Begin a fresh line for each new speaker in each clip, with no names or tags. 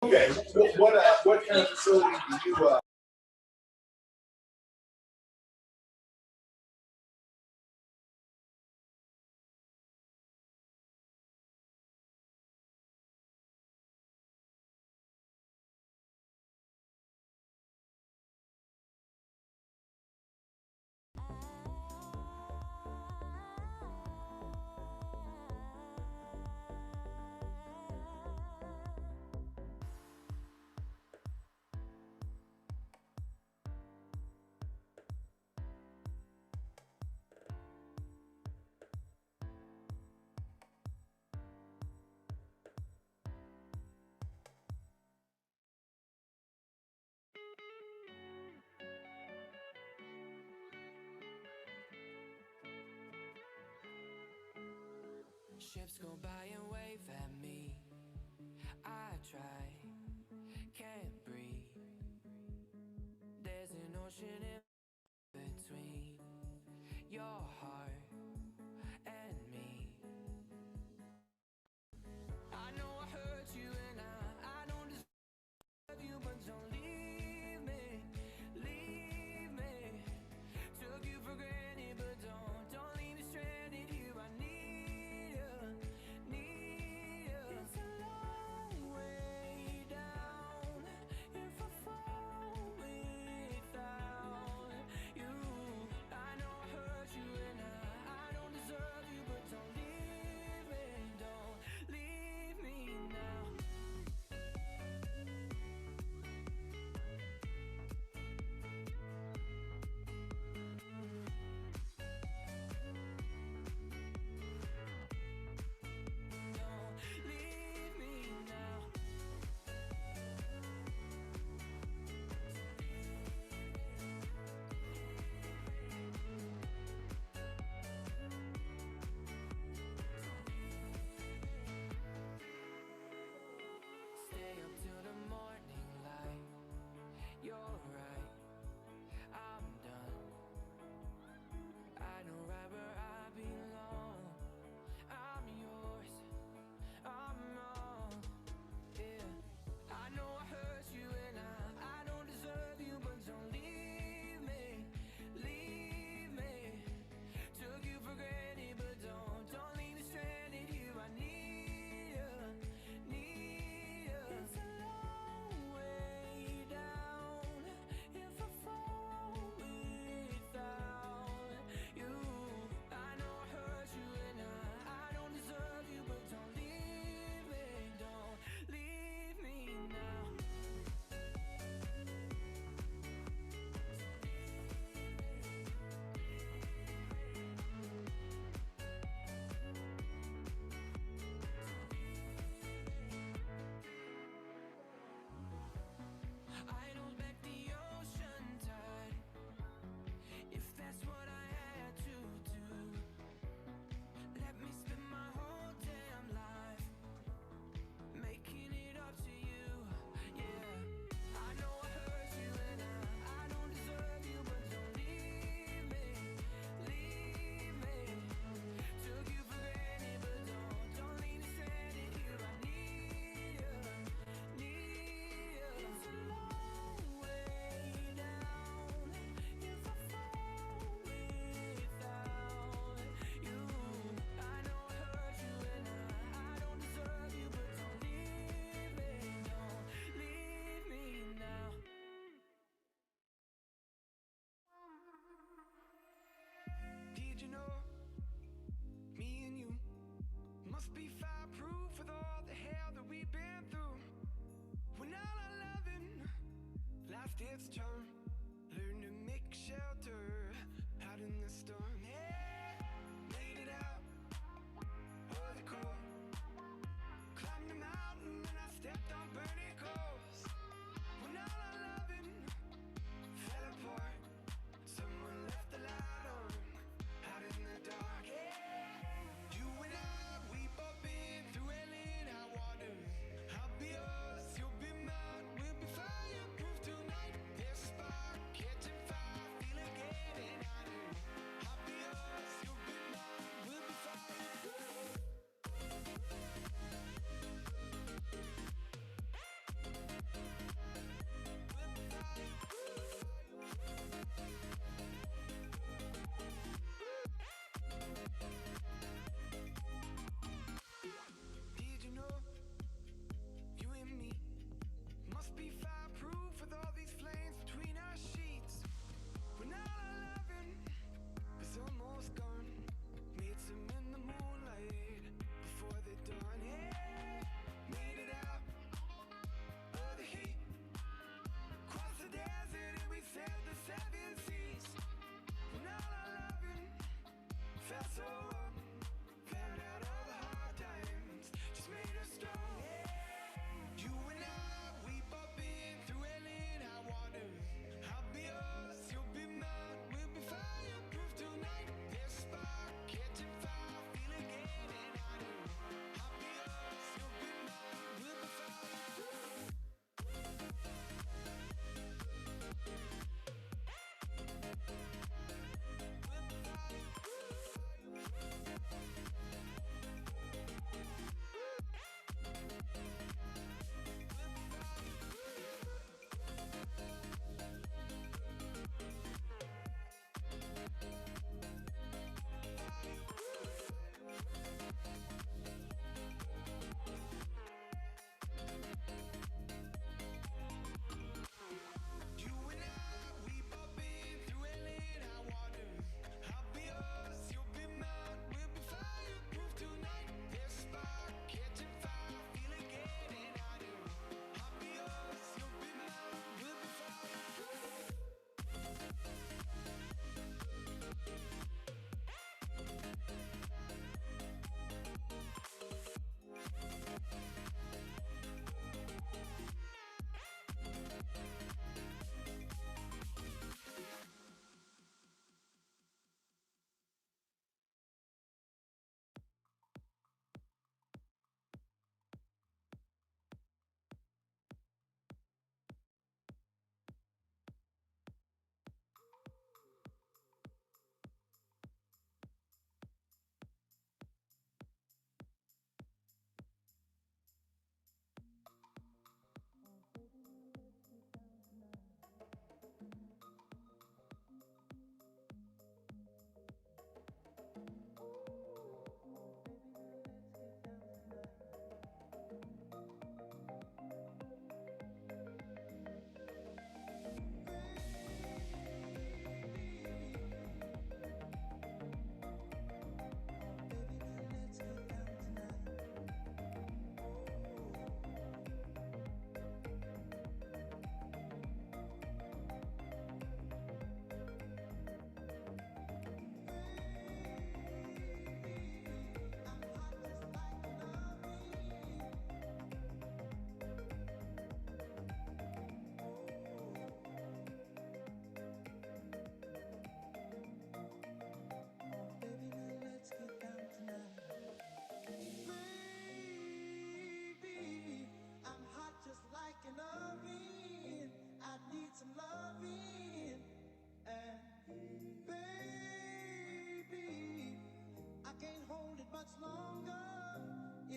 Okay, what kind of facility do you
Ships go by and wave at me. I try, can't breathe. There's an ocean in between your heart and me. I know I hurt you and I don't deserve you, but don't leave me, leave me. Took you for granted, but don't leave me stranded here. I need you, need you. It's a long way down if I fall without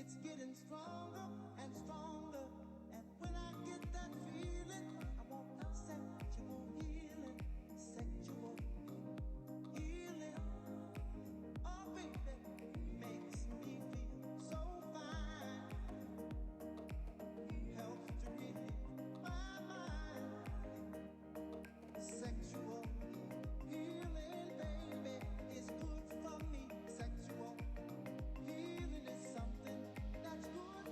It's getting stronger and stronger. And when I get that feeling, I want sexual healing, sexual healing. Oh, baby, makes me feel so fine. Helps to relieve my mind. Sexual healing, baby, is good for me. Sexual healing is something that's good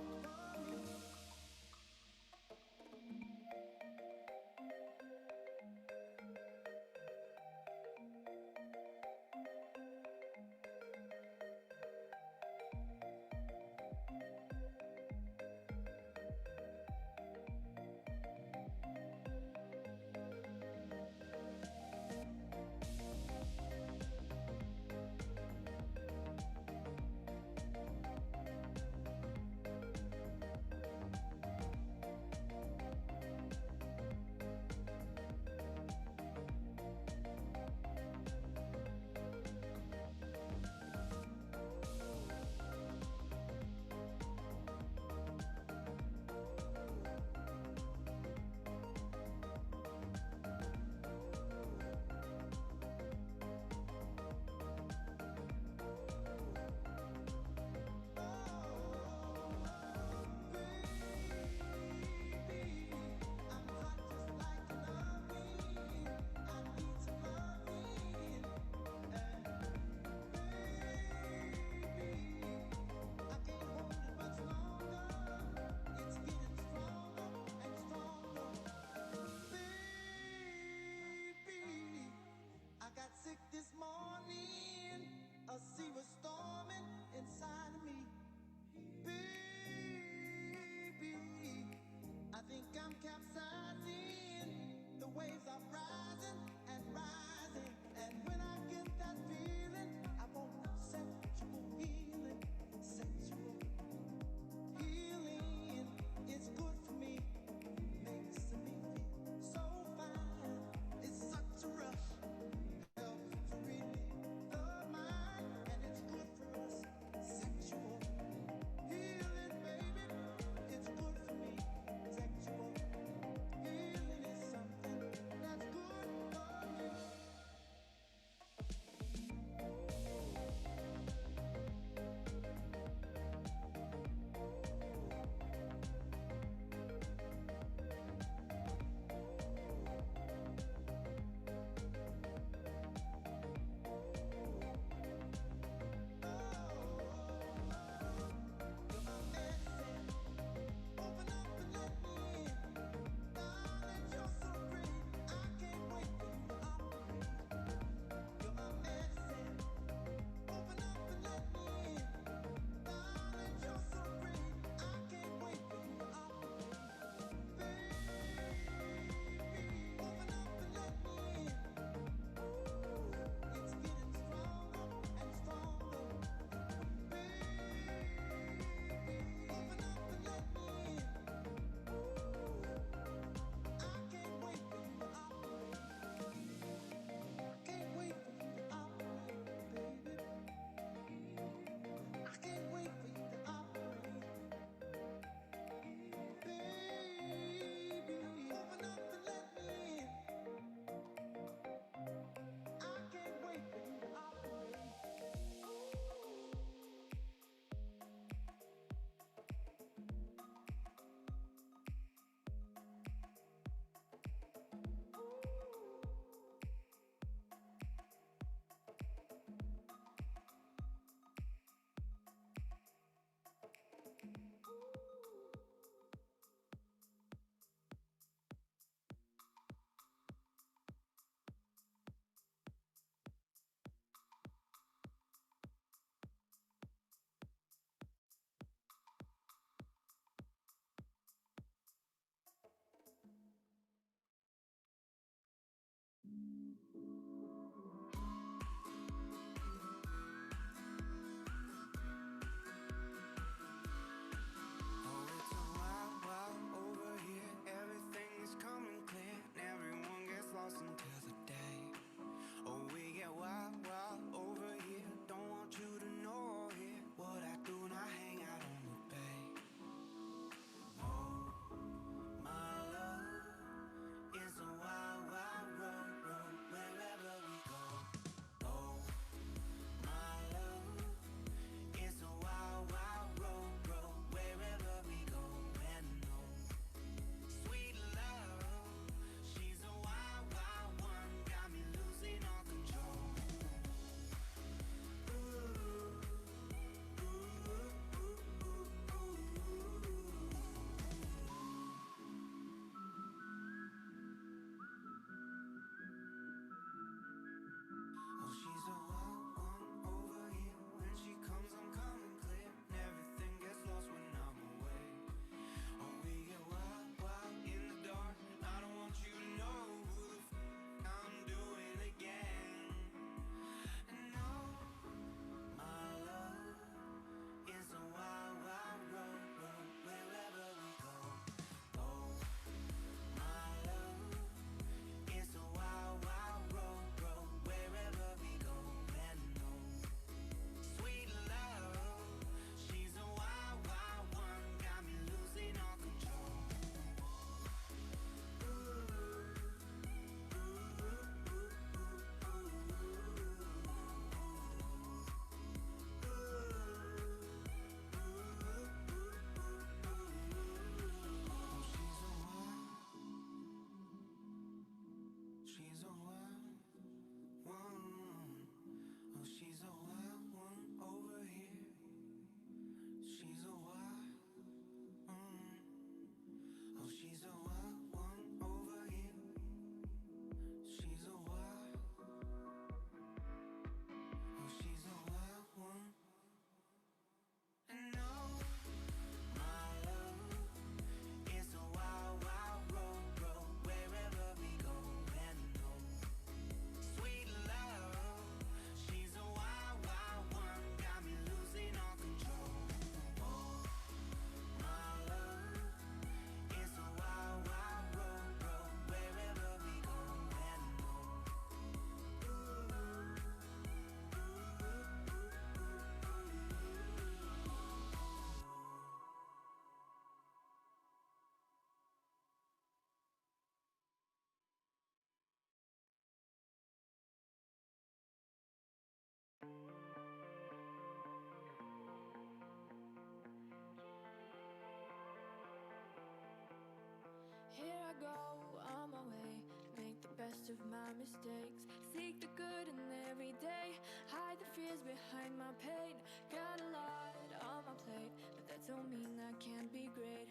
of my mistakes. Seek the good in every day. Hide the fears behind my pain. Got a lot on my plate, but that don't mean I can't be great.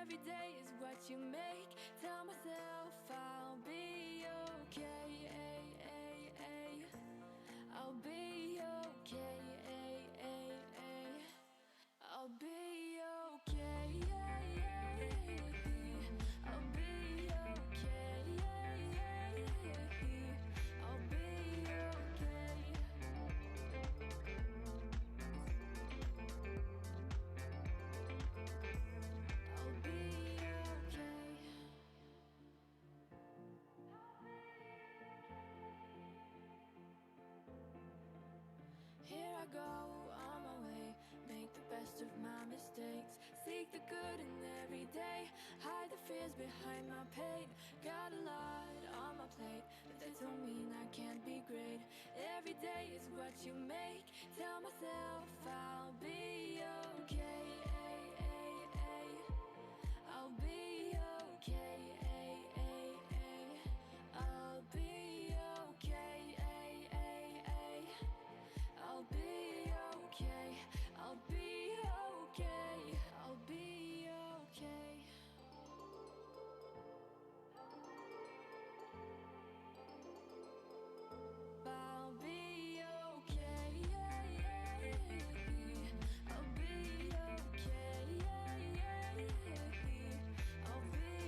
Every day is what you make. Tell myself I'll be okay. I'll be okay. I'll be okay. I'll be okay. I'll be okay. I'll be okay. Here I go on my way, make the best of my mistakes. Seek the good in every day, hide the fears behind my pain. Got a lot on my plate, but that don't mean I can't be great. Every day is what you make. Tell myself I'll be okay. I'll be okay. I'll be okay. I'll be okay. I'll be okay. I'll be okay. I'll be okay. I'll be okay. I'll be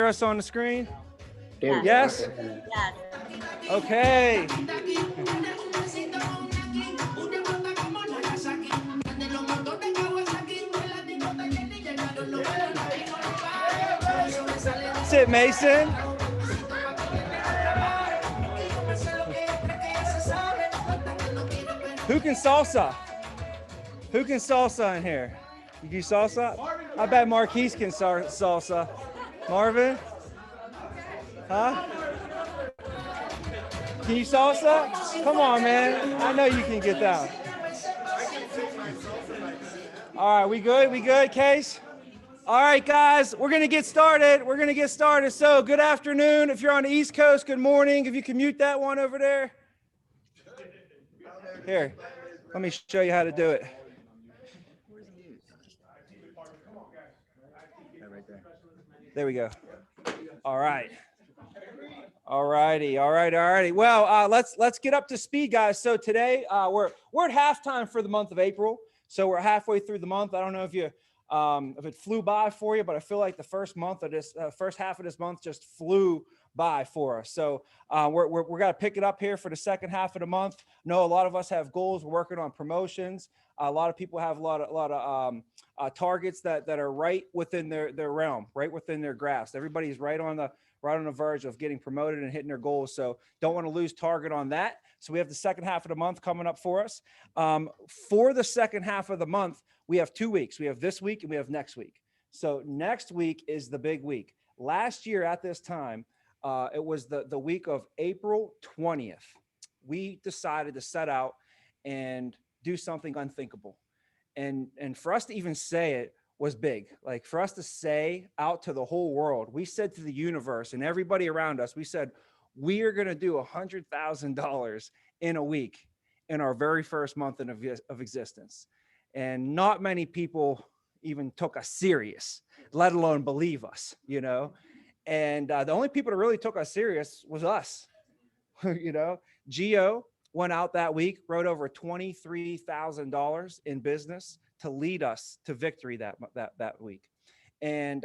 hear us on the screen?
Yes.
Yes?
Yes.
Okay. That's it, Mason. Who can salsa? Who can salsa in here? You do salsa? I bet Marquise can salsa. Marvin? Huh? Can you salsa? Come on, man. I know you can get down. All right, we good? We good, Case? All right, guys, we're going to get started. So good afternoon. If you're on the East Coast, good morning. If you can mute that one over there. Here, let me show you how to do it. There we go. All right. All righty. Well, let's get up to speed, guys. So today we're at halftime for the month of April. So we're halfway through the month. I don't know if it flew by for you, but I feel like the first half of this month just flew by for us. So we're got to pick it up here for the second half of the month. No, a lot of us have goals. We're working on promotions. A lot of people have a lot of targets that are right within their realm, right within their grasp. Everybody's right on the verge of getting promoted and hitting their goals. So don't want to lose target on that. So we have the second half of the month coming up for us. For the second half of the month, we have 2 weeks. We have this week and we have next week. So next week is the big week. Last year at this time, it was the week of April 20th. We decided to set out and do something unthinkable. And for us to even say it was big. Like for us to say out to the whole world, we said to the universe and everybody around us, we said, we are going to do $100,000 in a week in our very first month of existence. And not many people even took us serious, let alone believe us, you know? And the only people that really took us serious was us, you know? Gio went out that week, wrote over $23,000 in business to lead us to victory that week. And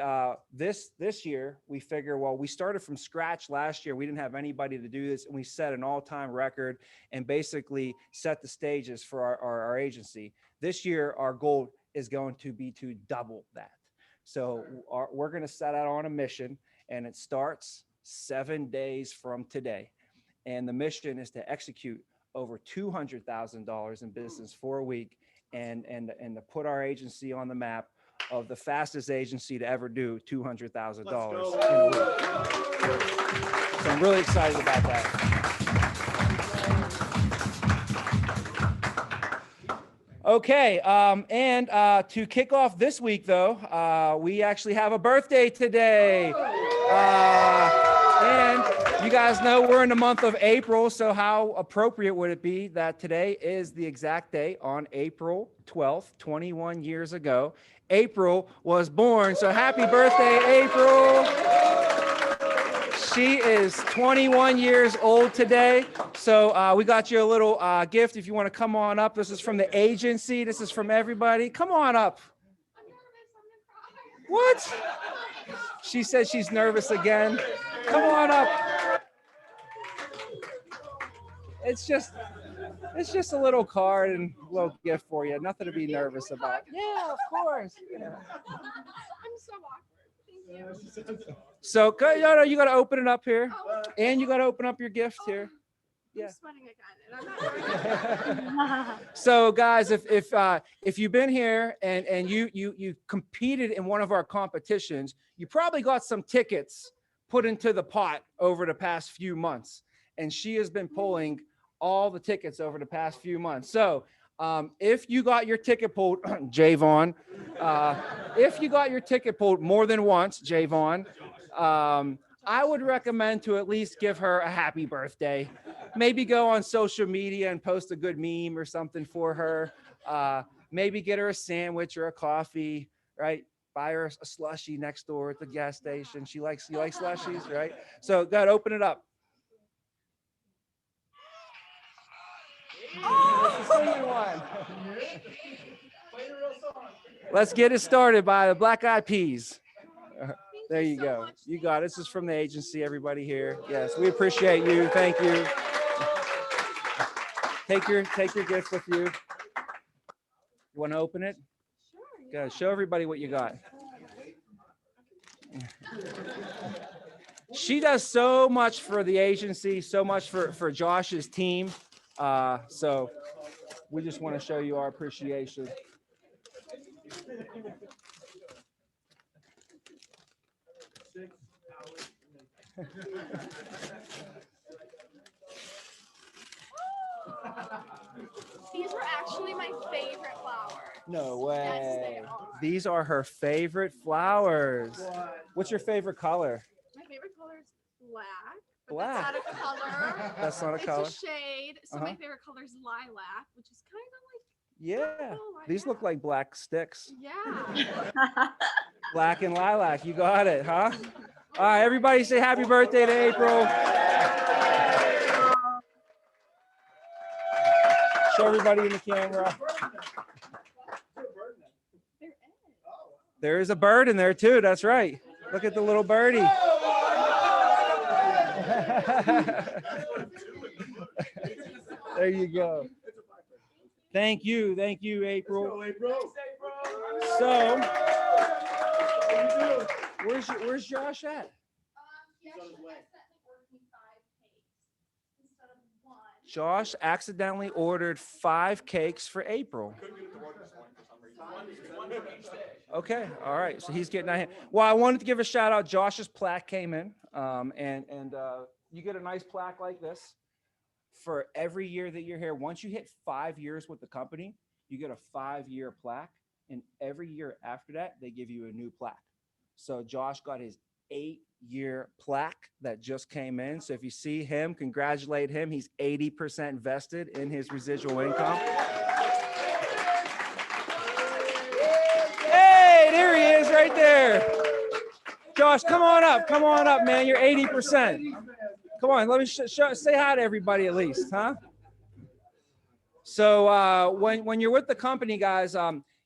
this year, we figure, well, we started from scratch last year. We didn't have anybody to do this, and we set an all-time record and basically set the stages for our agency. This year, our goal is going to be to double that. So we're going to set out on a mission, and it starts 7 days from today. And the mission is to execute over $200,000 in business for a week and to put our agency on the map of the fastest agency to ever do $200,000 in a week. So I'm really excited about that. Okay, and to kick off this week, though, we actually have a birthday today. And you guys know we're in the month of April, so how appropriate would it be that today is the exact day on April 12th, 21 years ago, April was born. So happy birthday, April. She is 21 years old today. So we got you a little gift if you want to come on up. This is from the agency. This is from everybody. Come on up.
I'm nervous. I'm gonna cry.
What? She said she's nervous again. Come on up. It's just a little card and a little gift for you. Nothing to be nervous about. Yeah, of course. Yeah.
I'm so awkward. Thank you.
So you got to open it up here, and you got to open up your gift here. Yeah.
I'm sweating again, and I'm not.
So guys, if you've been here and you competed in one of our competitions, you probably got some tickets put into the pot over the past few months, and she has been pulling all the tickets over the past few months. So if you got your ticket pulled, Javon, if you got your ticket pulled more than once, Javon, I would recommend to at least give her a happy birthday. Maybe go on social media and post a good meme or something for her. Maybe get her a sandwich or a coffee, right? Buy her a slushie next door at the gas station. She likes slushies, right? So go ahead, open it up. Oh! Let's get it started by the Black Eyed Peas.
Thank
There you
so
go.
much.
You
Thank
got it. This is from the agency, everybody here. Yes, we appreciate you. Thank you. Take your gift with you. You want to open it?
Sure.
Go show everybody what you got. She does so much for the agency, so much for Josh's team. So we just want to show you our appreciation.
These were actually my favorite flowers.
No
Yes,
way.
they are.
These are her favorite flowers. What's your favorite color?
My favorite color is black. But
Black.
That's not a color.
That's not a color.
It's a shade. So my favorite color is lilac, which is kind of
Yeah.
Oh,
These look like black sticks.
yeah.
Black and lilac. You got it, huh? All right, everybody say happy birthday to April. Show everybody in the camera. There is a bird in there too. That's right. Look at the little birdie. There you go. Thank you, April. So, where's Josh at?
He actually accidentally ordered me 5 cakes instead of 1.
Josh accidentally ordered 5 cakes for April. Okay, all right. So he's getting that. Well, I wanted to give a shout out. Josh's plaque came in, and you get a nice plaque like this for every year that you're here. Once you hit 5 years with the company, you get a 5-year plaque, and every year after that, they give you a new plaque. So Josh got his 8-year plaque that just came in. So if you see him, congratulate him. He's 80% vested in his residual income. Hey, there he is right there. Josh, come on up, man. You're 80%. Come on, let me say hi to everybody at least, huh? So when you're with the company, guys,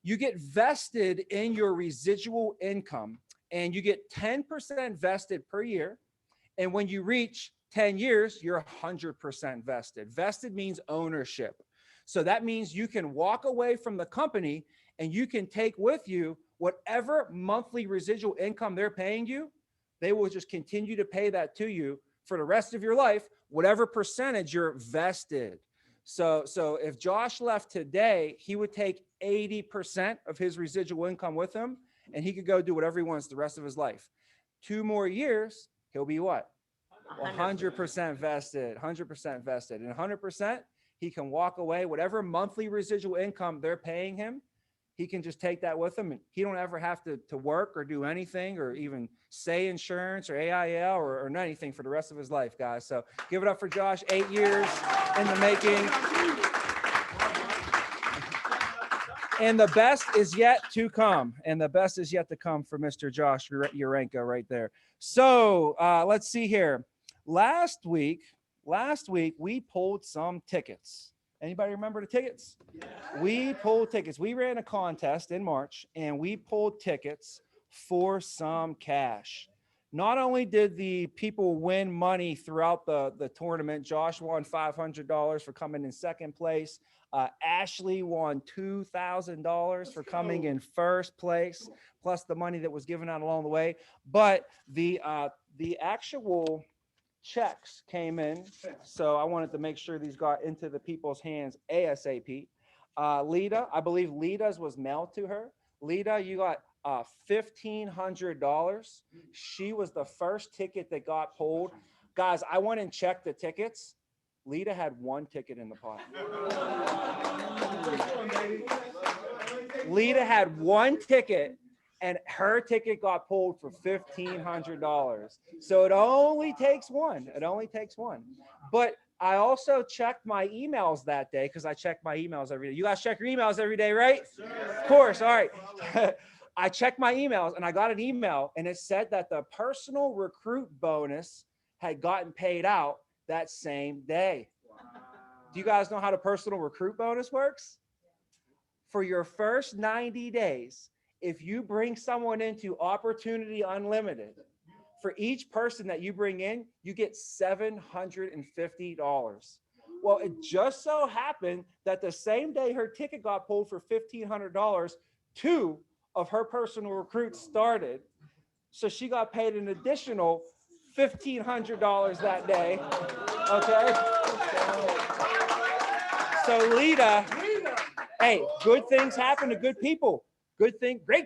you get vested in your residual income, and you get 10% vested per year. And when you reach 10 years, you're 100% vested. Vested means ownership. So that means you can walk away from the company and you can take with you whatever monthly residual income they're paying you. They will just continue to pay that to you for the rest of your life, whatever percentage you're vested. So if Josh left today, he would take 80% of his residual income with him, and he could go do whatever he wants the rest of his life. 2 more years, he'll be what? 100% vested, 100% vested. And 100%, he can walk away, whatever monthly residual income they're paying him, he can just take that with him, and he don't ever have to work or do anything or even say insurance or AIL or anything for the rest of his life, guys. So give it up for Josh, 8 years in the making. And the best is yet to come. And the best is yet to come for Mr. Josh Urenka right there. So let's see here. Last week, we pulled some tickets. Anybody remember the tickets? Yeah. We pulled tickets. We ran a contest in March, and we pulled tickets for some cash. Not only did the people win money throughout the tournament, Josh won $500 for coming in second place. Ashley won $2,000 for coming in first place, plus the money that was given out along the way. But the actual checks came in, so I wanted to make sure these got into the people's hands ASAP. Lita, I believe Lita's was mailed to her. Lita, you got $1,500. She was the first ticket that got pulled. Guys, I went and checked the tickets. Lita had 1 ticket in the pot. Lita had 1 ticket, and her ticket got pulled for $1,500. So it only takes one. It only takes one. But I also checked my emails that day, because I check my emails every day. You guys check your emails every day, right? Of course. All right. I checked my emails, and I got an email, and it said that the personal recruit bonus had gotten paid out that same day. Wow. Do you guys know how the personal recruit bonus works? For your first 90 days, if you bring someone into Opportunity Unlimited, for each person that you bring in, you get $750. Well, it just so happened that the same day her ticket got pulled for $1,500, 2 of her personal recruits started. So she got paid an additional $1,500 that day. Okay. So Lita, hey, good things happen to good people. Great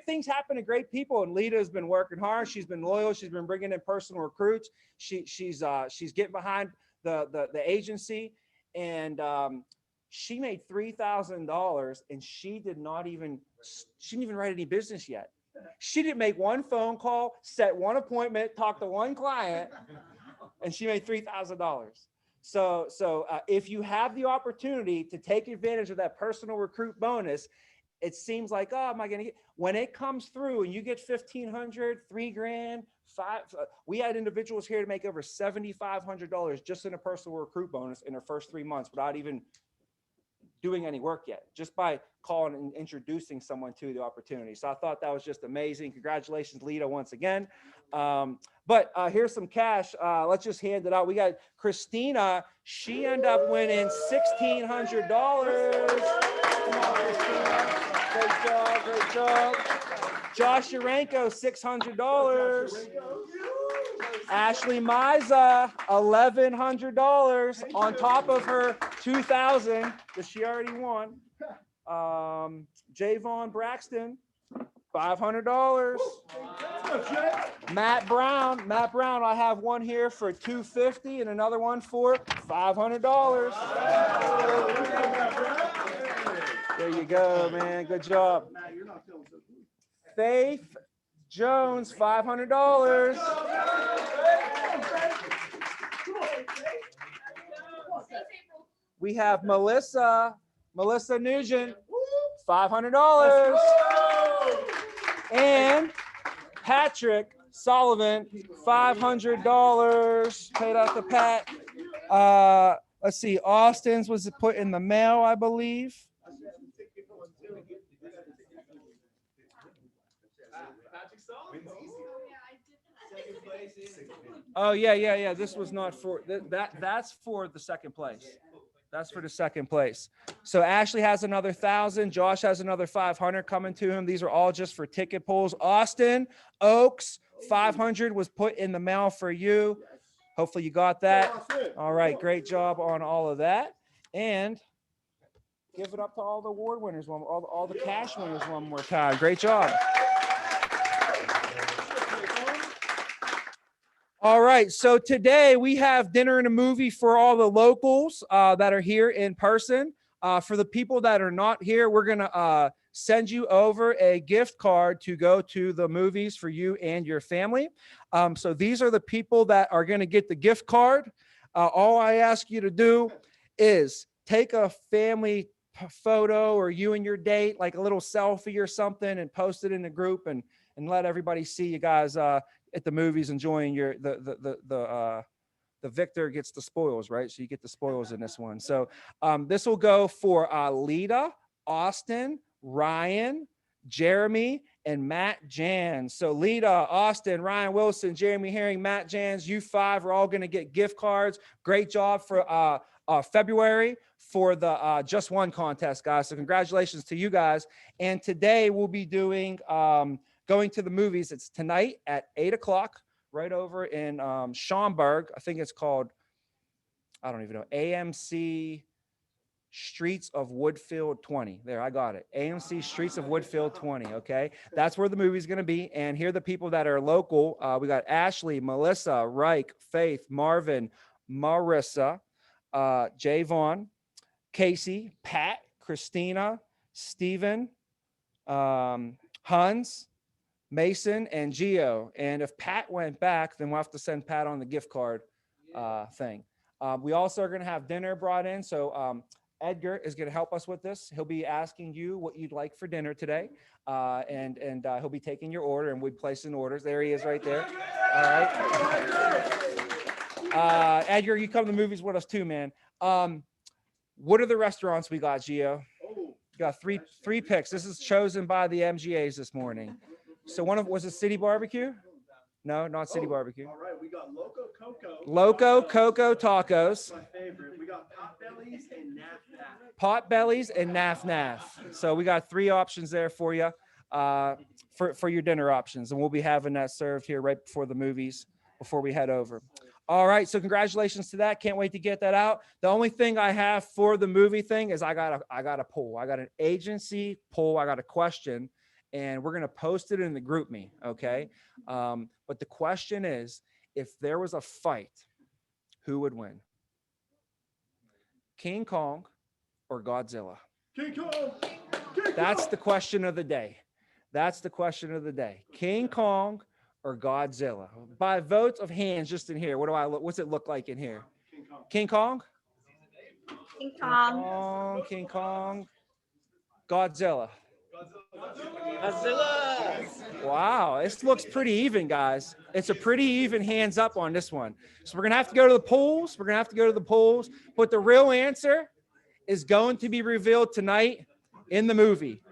things happen to great people. And Lita has been working hard. She's been loyal. She's been bringing in personal recruits. She's getting behind the agency, and she made $3,000, and she didn't even write any business yet. She didn't make one phone call, set one appointment, talk to one client, and she made $3,000. So if you have the opportunity to take advantage of that personal recruit bonus, it seems like, oh, am I going to get, when it comes through and you get $1,500, $3,000, we had individuals here to make over $7,500 just in a personal recruit bonus in their first 3 months without even doing any work yet, just by calling and introducing someone to the opportunity. So I thought that was just amazing. Congratulations, Lita, once again. But here's some cash. Let's just hand it out. We got Christina. She ended up winning $1,600. Come on, Christina. Great job, great job. Josh Urenko, $600. Ashley Miza, $1,100 on top of her $2,000 that she already won. Javon Braxton, $500. Matt Brown, I have one here for $250 and another one for $500. There you go, man. Good job. Faith Jones, $500. We have Melissa Nugent, $500. And Patrick Sullivan, $500. Paid out to Pat. Let's see, Austin's was put in the mail, I believe. Oh yeah. This was not for that's for the second place. That's for the second place. So Ashley has another 1,000. Josh has another 500 coming to him. These are all just for ticket pulls. Austin Oaks, 500 was put in the mail for you. Hopefully you got that. All right, great job on all of that. And give it up to all the award winners, all the cash winners one more time. Great job. All right, so today we have dinner and a movie for all the locals that are here in person. For the people that are not here, we're going to send you over a gift card to go to the movies for you and your family. So these are the people that are going to get the gift card. All I ask you to do is take a family photo or you and your date, like a little selfie or something, and post it in the group and let everybody see you guys at the movies enjoying the victor gets the spoils, right? So you get the spoils in this one. So this will go for Lita, Austin, Ryan, Jeremy, and Matt Jans. So Lita, Austin, Ryan Wilson, Jeremy Herring, Matt Jans, you 5 are all going to get gift cards. Great job for February for the Just One contest, guys. So congratulations to you guys. And today we'll be doing going to the movies. It's tonight at 8:00 right over in Schaumburg. I think it's called, I don't even know, AMC Streets of Woodfield 20. There, I got it. AMC Streets of Woodfield 20. Okay. That's where the movie's going to be. And here are the people that are local. We got Ashley, Melissa, Reich, Faith, Marvin, Marissa, Javon, Casey, Pat, Christina, Stephen, Hans, Mason, and Gio. And if Pat went back, then we'll have to send Pat on the gift card thing. We also are going to have dinner brought in. So Edgar is going to help us with this. He'll be asking you what you'd like for dinner today. And he'll be taking your order, and we'll be placing orders. There he is right there. All right. Edgar, you come to the movies with us too, man. What are the restaurants we got, Gio? got three picks. This is chosen by the MGAs this morning. So was it City Barbecue? No, not City Barbecue.
All right, we got Loco Coco.
Loco Coco Tacos.
My favorite. We got Potbellies and Naf Naf.
Potbellies and Naf Naf. So we got 3 options there for you for your dinner options. And we'll be having that served here right before the movies, before we head over. All right. So congratulations to that. Can't wait to get that out. The only thing I have for the movie thing is I got a poll. I got an agency poll. I got a question, and we're going to post it in the group me. Okay. But the question is, if there was a fight, who would win? King Kong or Godzilla?
King Kong.
That's the question of the day. That's the question of the day. King Kong or Godzilla? By votes of hands, just in here. What's it look like in here? King Kong?
King Kong.
King Kong. Godzilla. Wow, this looks pretty even, guys. It's a pretty even hands up on this one. So we're gonna have to go to the polls. But the real answer is going to be revealed tonight in the movie.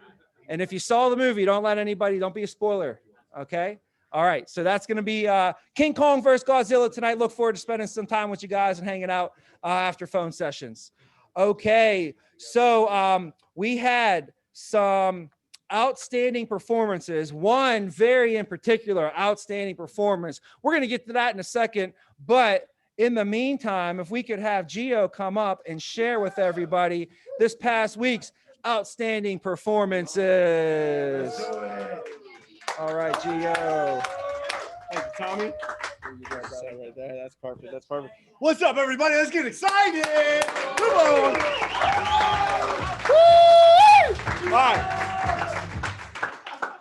And if you saw the movie, don't be a spoiler. Okay. All right. So that's going to be King Kong versus Godzilla tonight. Look forward to spending some time with you guys and hanging out after phone sessions. Okay. So we had some outstanding performances. One very in particular outstanding performance. We're going to get to that in a second. But in the meantime, if we could have Gio come up and share with everybody this past week's outstanding performances. All right, Gio.
Thank you, Tommy. Right there. That's perfect. That's perfect. What's up, everybody? Let's get excited. Come on. Woo! All right.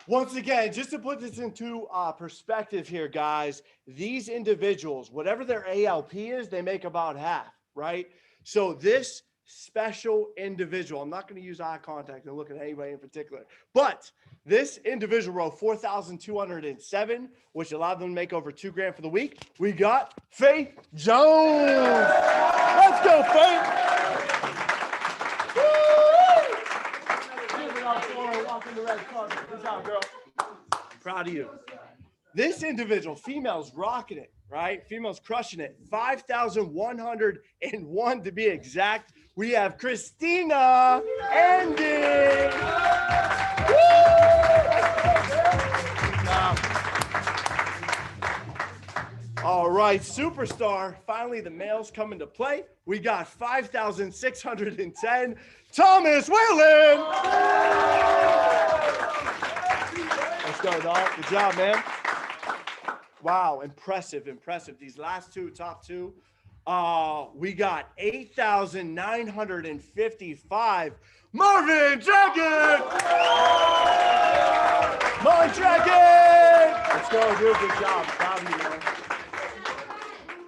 Once again, just to put this into perspective here, guys, these individuals, whatever their ALP is, they make about half, right? So this special individual, I'm not going to use eye contact and look at anybody in particular, but this individual wrote 4,207, which allowed them to make over $2,000 for the week. We got Faith Jones. Let's go, Faith. Good job, girl. Proud of you. This individual, female's rocking it, right? Female's crushing it. 5,101 to be exact. We have Christina Andy. All right, superstar. Finally, the males come into play. We got 5,610. Thomas Whalen. Let's go, dog. Good job, man. Wow, impressive. These last two, top two. We got 8,955. Marvin Dragon! Marvin Dragon! Let's go, dude. Good job. Proud of you, man.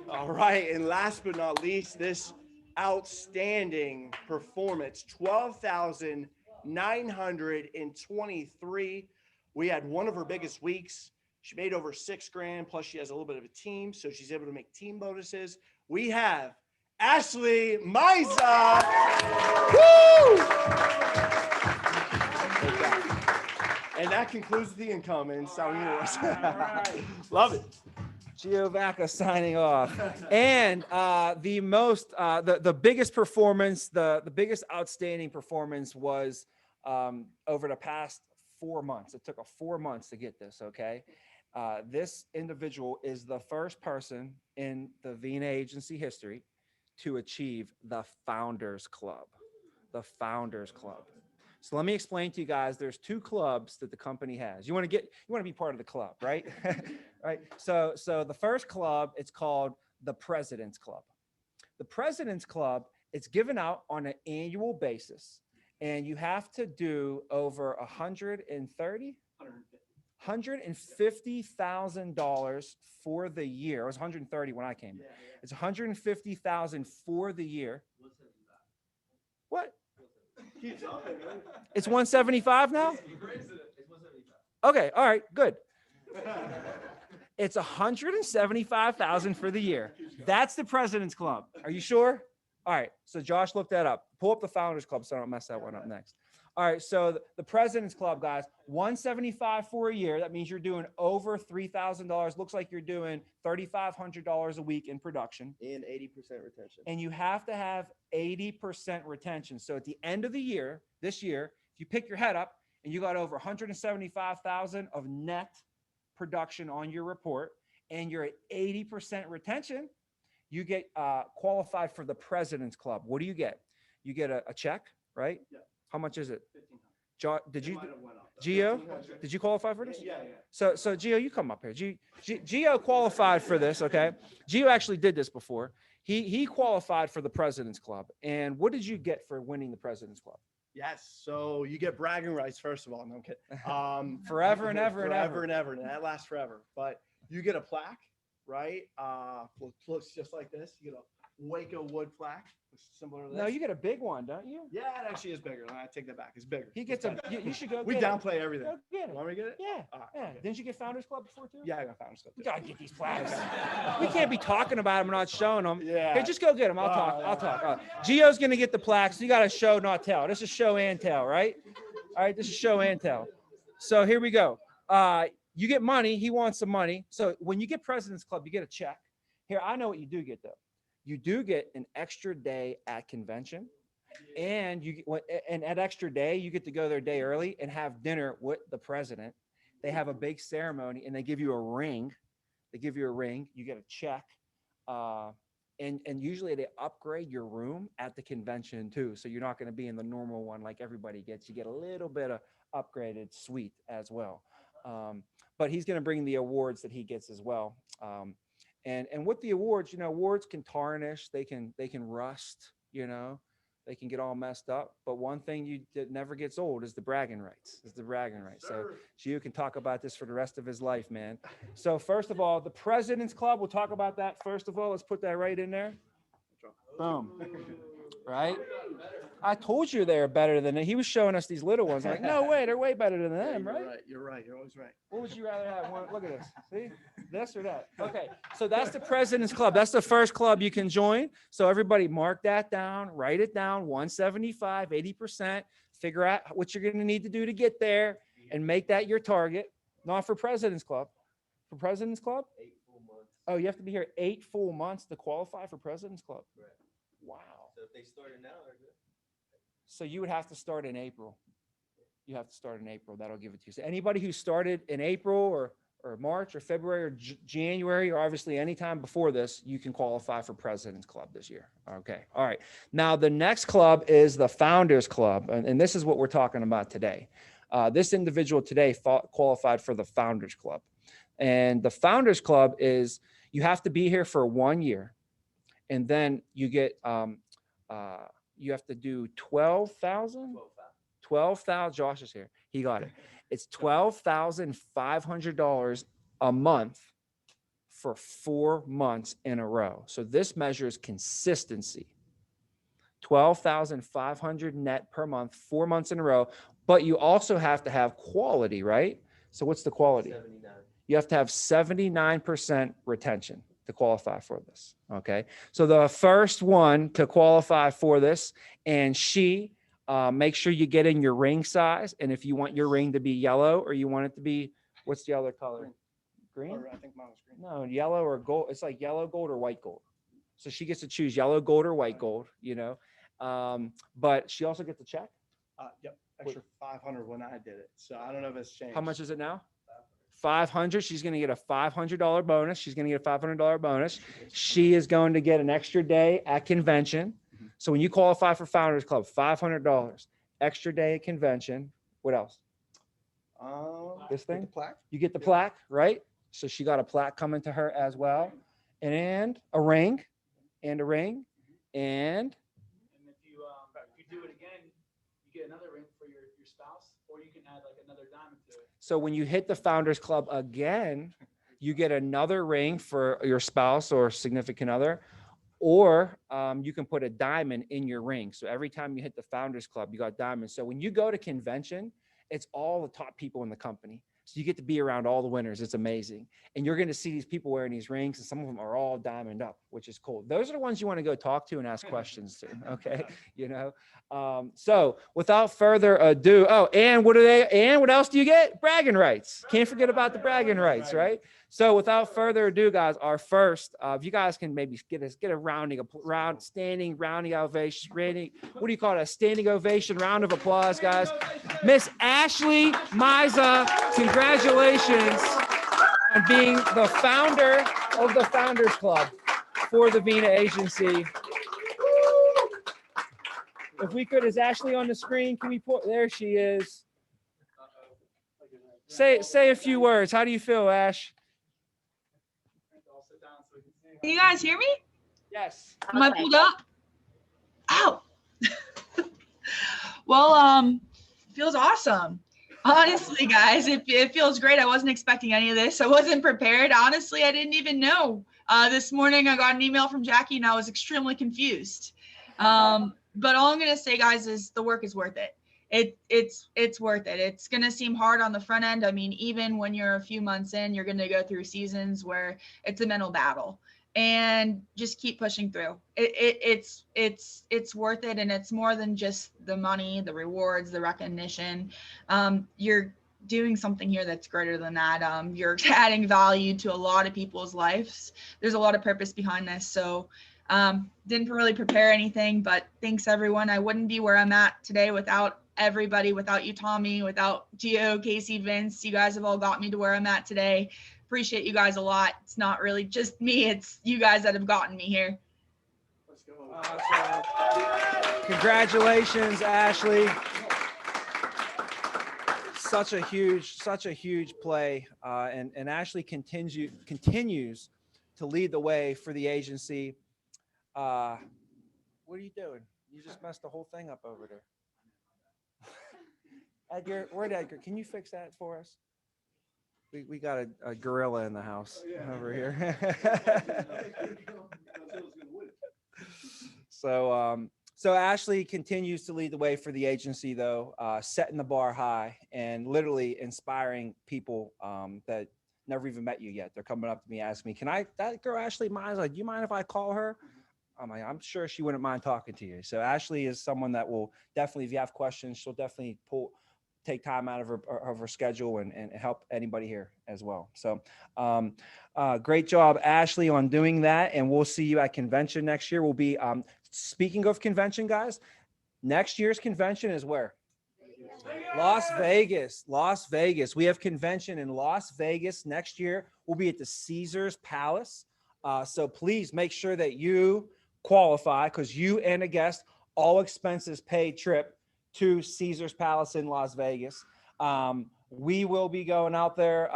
All right, and last but not least, this outstanding performance, 12,923. We had one of her biggest weeks. She made over $6,000, plus she has a little bit of a team, so she's able to make team bonuses. We have Ashley Miza. Woo! And that concludes the income and sound yours. Love it.
Gio Vacca signing off. And the biggest performance, the biggest outstanding performance was over the past 4 months. It took 4 months to get this, okay? This individual is the first person in the Vena agency history to achieve the Founders Club. The Founders Club. So let me explain to you guys, there's 2 clubs that the company has. You want to be part of the club, right? Right. So the first club, it's called the President's Club. The President's Club, it's given out on an annual basis, and you have to do over $150,000 for the year. It was 130 when I came. It's 150,000 for the year. What? It's 175 now? Okay, all right, good. It's 175,000 for the year. That's the President's Club. Are you sure? All right, so Josh looked that up. Pull up the Founders Club so I don't mess that one up next. All right. So the President's Club, guys, 175 for a year. That means you're doing over $3,000. Looks like you're doing $3,500 a week in production.
And 80% retention.
And you have to have 80% retention. So at the end of the year, this year, if you pick your head up and you got over 175,000 of net production on your report and you're at 80% retention, you get qualified for the President's Club. What do you get? You get a check, right?
Yeah.
How much is it?
1,500.
Did you,
Might have went up, though.
Gio,
1,500.
did you qualify for this?
Yeah.
So Gio, you come up here. Gio qualified for this, okay? Gio actually did this before. He qualified for the President's Club. And what did you get for winning the President's Club?
Yes. So you get bragging rights, first of all. No, I'm kidding.
Forever and ever and ever.
Forever and ever. And that lasts forever. But you get a plaque, right? Looks just like this. You get a Waco wood plaque. Similar to this.
No, you get a big one, don't you?
Yeah, it actually is bigger. I take that back. It's bigger.
He gets a, you should go
We
get it.
downplay everything.
Go get it.
Want me to get it?
Yeah,
All right,
yeah.
okay.
Didn't you get Founders Club before too?
Yeah, I got found stuff.
We gotta get these plaques. We can't be talking about them and not showing them.
Yeah.
Here, just go get them. I'll talk.
yeah.
I'll talk. Gio's gonna get the plaques. You got to show, not tell. This is show and tell, right? All right, this is show and tell. So here we go. You get money. He wants some money. So when you get President's Club, you get a check. Here, I know what you do get though. You do get an extra day at convention, and and at extra day, you get to go there a day early and have dinner with the president. They have a big ceremony, and they give you a ring. They give you a ring. You get a check, and usually they upgrade your room at the convention too. So you're not going to be in the normal one like everybody gets. You get a little bit of upgraded suite as well. But he's going to bring the awards that he gets as well. And with the awards, awards can tarnish, they can rust, they can get all messed up. But one thing that never gets old is the bragging rights. So Gio can talk about this for the rest of his life, man. So first of all, the President's Club, we'll talk about that first of all. Let's put that right in there. Boom. Right? I told you they were better than he was showing us these little ones. I'm like, no way, they're way better than them, right?
You're right. You're always right.
What would you rather have? Look at this. See, this or that? Okay, so that's the President's Club. That's the first club you can join. So everybody mark that down, write it down, 175, 80%. Figure out what you're going to need to do to get there and make that your target. Not for President's Club. For President's Club?
8 full months.
Oh, you have to be here 8 full months to qualify for President's Club.
Right.
Wow.
So if they started now, they're good.
So you would have to start in April. You have to start in April. That'll give it to you. So anybody who started in April or March or February or January, or obviously anytime before this, you can qualify for President's Club this year. Okay. All right. Now the next club is the Founders Club. And this is what we're talking about today. This individual today qualified for the Founders Club. And the Founders Club is, you have to be here for 1 year. And then you get, you have to do 12,000. Josh is here. He got it. It's $12,500 a month for 4 months in a row. So this measures consistency. 12,500 net per month, 4 months in a row. But you also have to have quality, right? So what's the quality?
79.
You have to have 79% retention to qualify for this. Okay. So the first one to qualify for this, and make sure you get in your ring size. And if you want your ring to be yellow, or you want it to be, what's the other color? Green?
Or I think mine was green.
No, yellow or gold. It's like yellow gold or white gold. So she gets to choose yellow gold or white gold, but she also gets a check.
Yep. Extra 500 when I did it. So I don't know if it's changed.
How much is it now? 500. She's going to get a $500 bonus. She's going to get a $500 bonus. She is going to get an extra day at convention. So when you qualify for Founders Club, $500, extra day at convention. What else? This thing?
The plaque.
You get the plaque, right? So she got a plaque coming to her as well, and a ring, and
And if you do it again, you get another ring for your spouse, or you can add like another diamond to it.
so when you hit the Founders Club again, you get another ring for your spouse or significant other, or you can put a diamond in your ring. So every time you hit the Founders Club, you got diamonds. So when you go to convention, it's all the top people in the company. So you get to be around all the winners. It's amazing. And you're going to see these people wearing these rings, and some of them are all diamond up, which is cool. Those are the ones you want to go talk to and ask questions to. Okay. You know, so without further ado, and what else do you get? Bragging rights. Can't forget about the bragging rights, right? So without further ado, guys, our first, if you guys can maybe get a standing rounding ovation, what do you call it? A standing ovation, round of applause, guys. Miss Ashley Miza, congratulations on being the founder of the Founders Club for the Vena Agency. If we could, is Ashley on the screen? Can we put, there she is. Say a few words. How do you feel, Ash?
Can you guys hear me?
Yes.
Am I pulled up? Ow. Well, feels awesome. Honestly, guys, it feels great. I wasn't expecting any of this. I wasn't prepared. Honestly, I didn't even know. This morning, I got an email from Jackie, and I was extremely confused. But all I'm gonna say, guys, is the work is worth it. It's worth it. It's gonna seem hard on the front end. I mean, even when you're a few months in, you're gonna go through seasons where it's a mental battle, and just keep pushing through. It's worth it, and it's more than just the money, the rewards, the recognition. You're doing something here that's greater than that. You're adding value to a lot of people's lives. There's a lot of purpose behind this. So didn't really prepare anything, but thanks everyone. I wouldn't be where I'm at today without everybody, without you, Tommy, without Gio, Casey, Vince. You guys have all got me to where I'm at today. Appreciate you guys a lot. It's not really just me, it's you guys that have gotten me here.
Let's go.
Awesome. Congratulations, Ashley. Such a huge play. And Ashley continues to lead the way for the agency. What are you doing? You just messed the whole thing up over there. Edgar, where'd Edgar? Can you fix that for us? We got a gorilla in the house over here. So Ashley continues to lead the way for the agency, though, setting the bar high and literally inspiring people that never even met you yet. They're coming up to me, asking me, that girl Ashley Miza, do you mind if I call her? I'm like, I'm sure she wouldn't mind talking to you. So Ashley is someone that will definitely, if you have questions, she'll definitely take time out of her schedule and help anybody here as well. So great job, Ashley, on doing that. And we'll see you at convention next year. We'll be, speaking of convention, guys, next year's convention is where? Las Vegas. We have convention in Las Vegas next year. We'll be at the Caesars Palace. So please make sure that you qualify, because you and a guest, all expenses paid trip to Caesars Palace in Las Vegas. We will be going out there.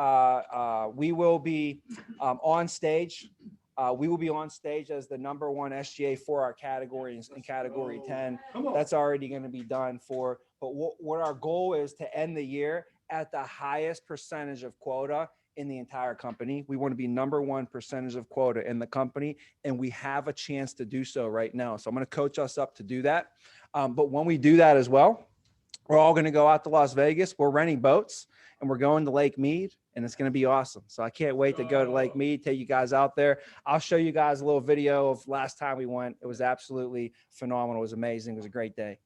We will be on stage. We will be on stage as the #1 SGA for our categories in category 10. That's already going to be done for. But what our goal is to end the year at the highest percentage of quota in the entire company. We want to be #1 percentage of quota in the company, and we have a chance to do so right now. So I'm going to coach us up to do that. But when we do that as well, we're all going to go out to Las Vegas. We're renting boats and we're going to Lake Mead, and it's going to be awesome. So I can't wait to go to Lake Mead, take you guys out there. I'll show you guys a little video of last time we went. It was absolutely phenomenal. It was amazing. It was a great day.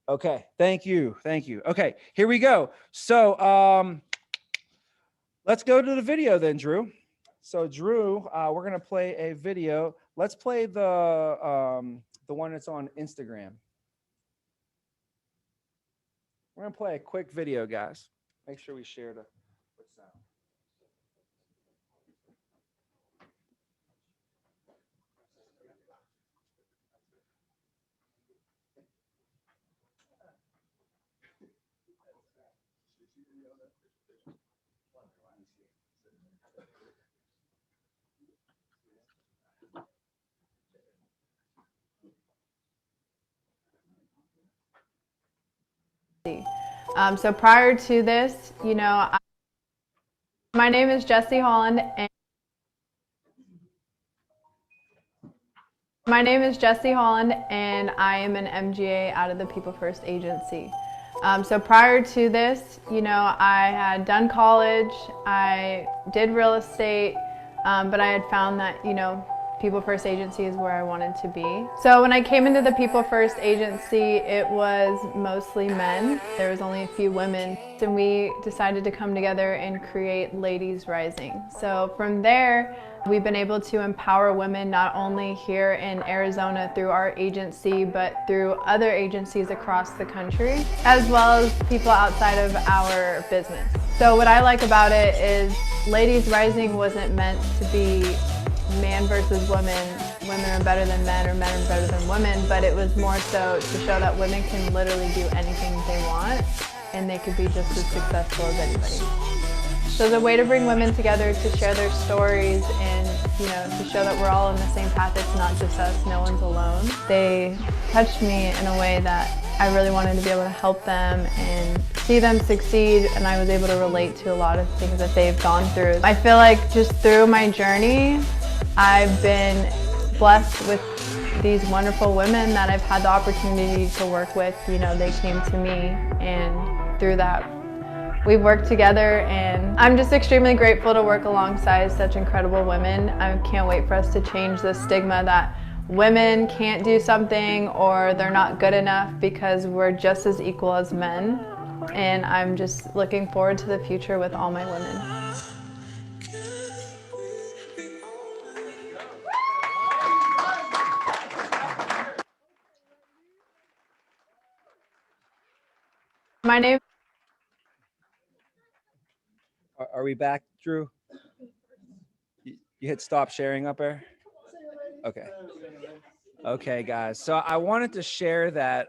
Okay. Thank you. Okay, here we go. So let's go to the video then, Drew. So Drew, we're going to play a video. Let's play the one that's on Instagram. We're going to play a quick video, guys. Make sure we share the sound.
So prior to this, my name is Jessie Holland, and I am an MGA out of the People First Agency. So prior to this, I had done college, I did real estate, but I had found that, People First Agency is where I wanted to be. So when I came into the People First Agency, it was mostly men. There was only a few women. And we decided to come together and create Ladies Rising. So from there, we've been able to empower women not only here in Arizona through our agency, but through other agencies across the country, as well as people outside of our business. So what I like about it is Ladies Rising wasn't meant to be man versus women are better than men or men are better than women, but it was more so to show that women can literally do anything they want and they could be just as successful as anybody. So the way to bring women together to share their stories and to show that we're all on the same path, it's not just us, no one's alone. They touched me in a way that I really wanted to be able to help them and see them succeed, and I was able to relate to a lot of things that they've gone through. I feel like just through my journey, I've been blessed with these wonderful women that I've had the opportunity to work with. They came to me, and through that, we've worked together, and I'm just extremely grateful to work alongside such incredible women. I can't wait for us to change the stigma that women can't do something or they're not good enough, because we're just as equal as men. And I'm just looking forward to the future with all my women. My name.
Are we back, Drew? You hit stop sharing up there? Okay. Okay, guys. So I wanted to share that,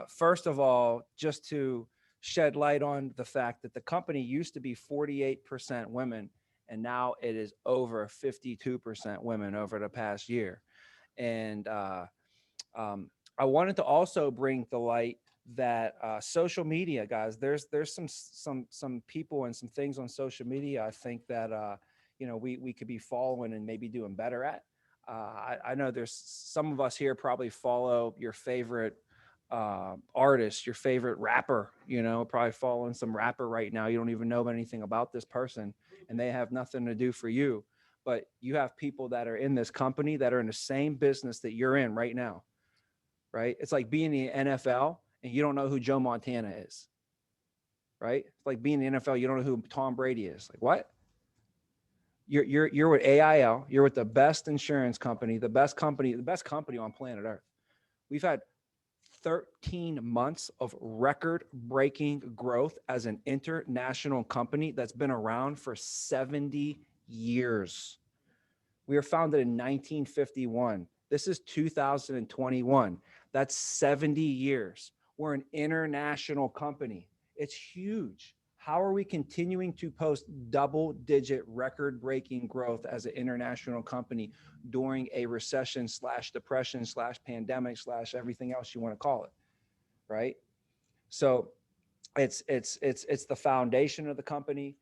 first of all, just to shed light on the fact that the company used to be 48% women, and now it is over 52% women over the past year. And I wanted to also bring to light that social media, guys, there's some people and some things on social media I think that we could be following and maybe doing better at. I know there's some of us here probably follow your favorite artist, your favorite rapper, probably following some rapper right now. You don't even know anything about this person and they have nothing to do for you. But you have people that are in this company that are in the same business that you're in right now, right? It's like being in the NFL and you don't know who Joe Montana is, right? It's like being in the NFL, you don't know who Tom Brady is. Like, what? You're with AIL. You're with the best insurance company, the best company on planet Earth. We've had 13 months of record-breaking growth as an international company that's been around for 70 years. We were founded in 1951. This is 2021. That's 70 years. We're an international company. It's huge. How are we continuing to post double-digit record-breaking growth as an international company during a recession / depression / pandemic / everything else you want to call it, right? So it's the foundation of the company.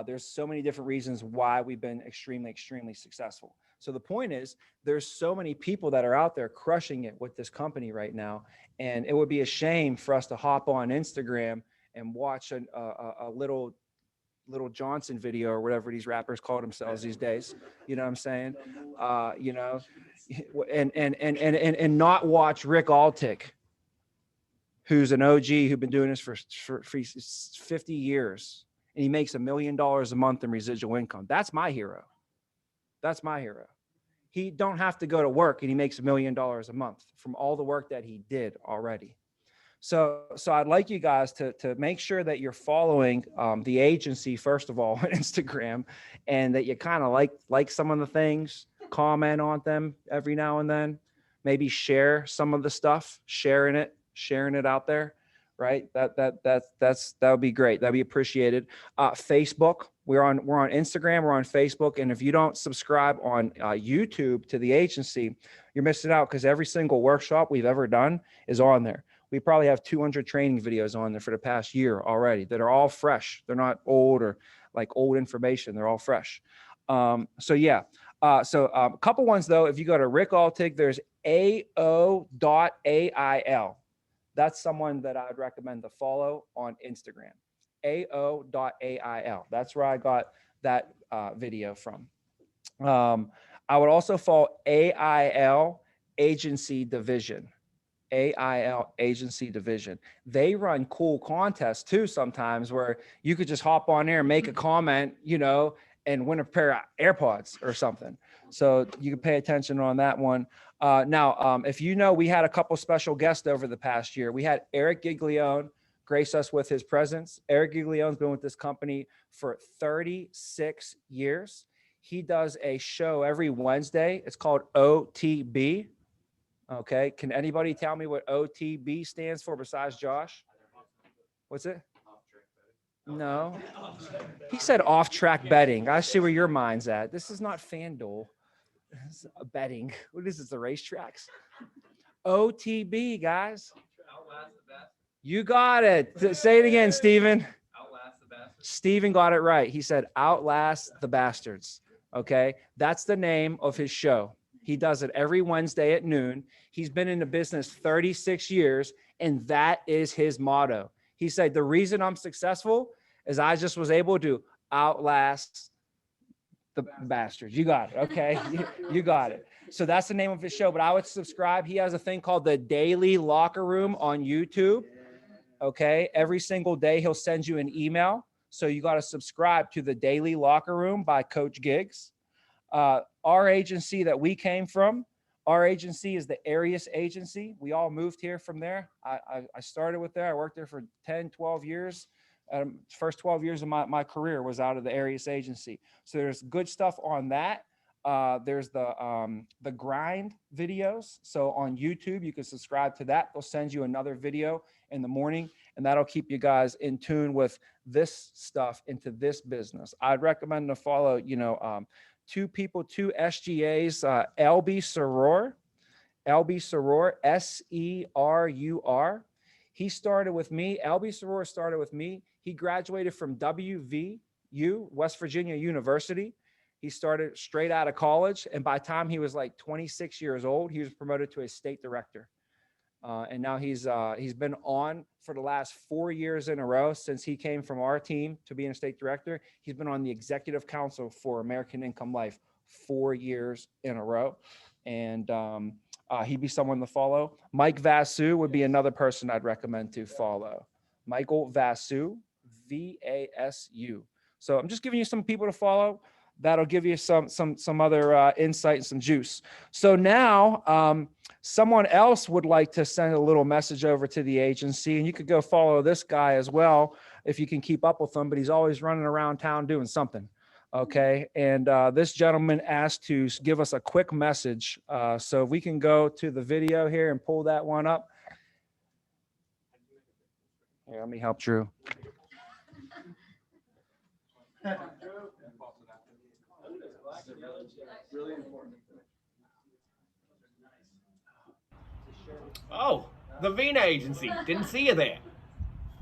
There's so many different reasons why we've been extremely, extremely successful. So the point is, there's so many people that are out there crushing it with this company right now, and it would be a shame for us to hop on Instagram and watch a little Johnson video or whatever these rappers call themselves these days. You know what I'm saying? And not watch Rick Altick, who's an OG who's been doing this for 50 years, and he makes $1 million a month in residual income. That's my hero. That's my hero. He don't have to go to work and he makes $1 million a month from all the work that he did already. So I'd like you guys to make sure that you're following the agency, first of all, on Instagram, and that you kind of like some of the things, comment on them every now and then, maybe share some of the stuff, sharing it out there, right? That would be great. That'd be appreciated. Facebook, we're on Instagram, we're on Facebook, and if you don't subscribe on YouTube to the agency, you're missing out, because every single workshop we've ever done is on there. We probably have 200 training videos on there for the past year already that are all fresh. They're not old or like old information. They're all fresh. So yeah. So a couple ones though, if you go to Rick Altick, there's AO.AIL. That's someone that I'd recommend to follow on Instagram. AO.AIL. That's where I got that video from. I would also follow AIL Agency Division. AIL Agency Division. They run cool contests too sometimes where you could just hop on there and make a comment, you know, and win a pair of AirPods or something. So you can pay attention on that one. Now, if you know, we had a couple special guests over the past year. We had Eric Giglione grace us with his presence. Eric Giglione's been with this company for 36 years. He does a show every Wednesday. It's called OTB. Okay. Can anybody tell me what OTB stands for besides Josh? What's it? No. He said off-track betting. I see where your mind's at. This is not FanDuel. This is betting. What is this, the racetracks? OTB, guys. You got it. Say it again, Steven.
Outlast the bastards.
Steven got it right. He said outlast the bastards. Okay. That's the name of his show. He does it every Wednesday at noon. He's been in the business 36 years, and that is his motto. He said, the reason I'm successful is I just was able to outlast the bastards. You got it. Okay. You got it. So that's the name of his show, but I would subscribe. He has a thing called the Daily Locker Room on YouTube. Okay. Every single day he'll send you an email. So you got to subscribe to the Daily Locker Room by Coach Giggs. Our agency that we came from, our agency is the Arius Agency. We all moved here from there. I started with there. I worked there for 10, 12 years. First 12 years of my career was out of the Arius Agency. So there's good stuff on that. There's the grind videos. So on YouTube, you can subscribe to that. They'll send you another video in the morning, and that'll keep you guys in tune with this stuff into this business. I'd recommend to follow, you know, two people, two SGAs, LB Saror, Serur. He started with me. LB Saror started with me. He graduated from WVU, West Virginia University. He started straight out of college. And by the time he was like 26 years old, he was promoted to a state director. And now he's been on for the last 4 years in a row since he came from our team to being a state director. He's been on the executive council for American Income Life 4 years in a row. And he'd be someone to follow. Mike Vasu would be another person I'd recommend to follow. Michael Vasu, VASU. So I'm just giving you some people to follow. That'll give you some other insight and some juice. So now someone else would like to send a little message over to the agency, and you could go follow this guy as well if you can keep up with him, but he's always running around town doing something. Okay. And this gentleman asked to give us a quick message. So if we can go to the video here and pull that one up. Here, let me help Drew.
Really important.
Oh, the Vina Agency. Didn't see you there.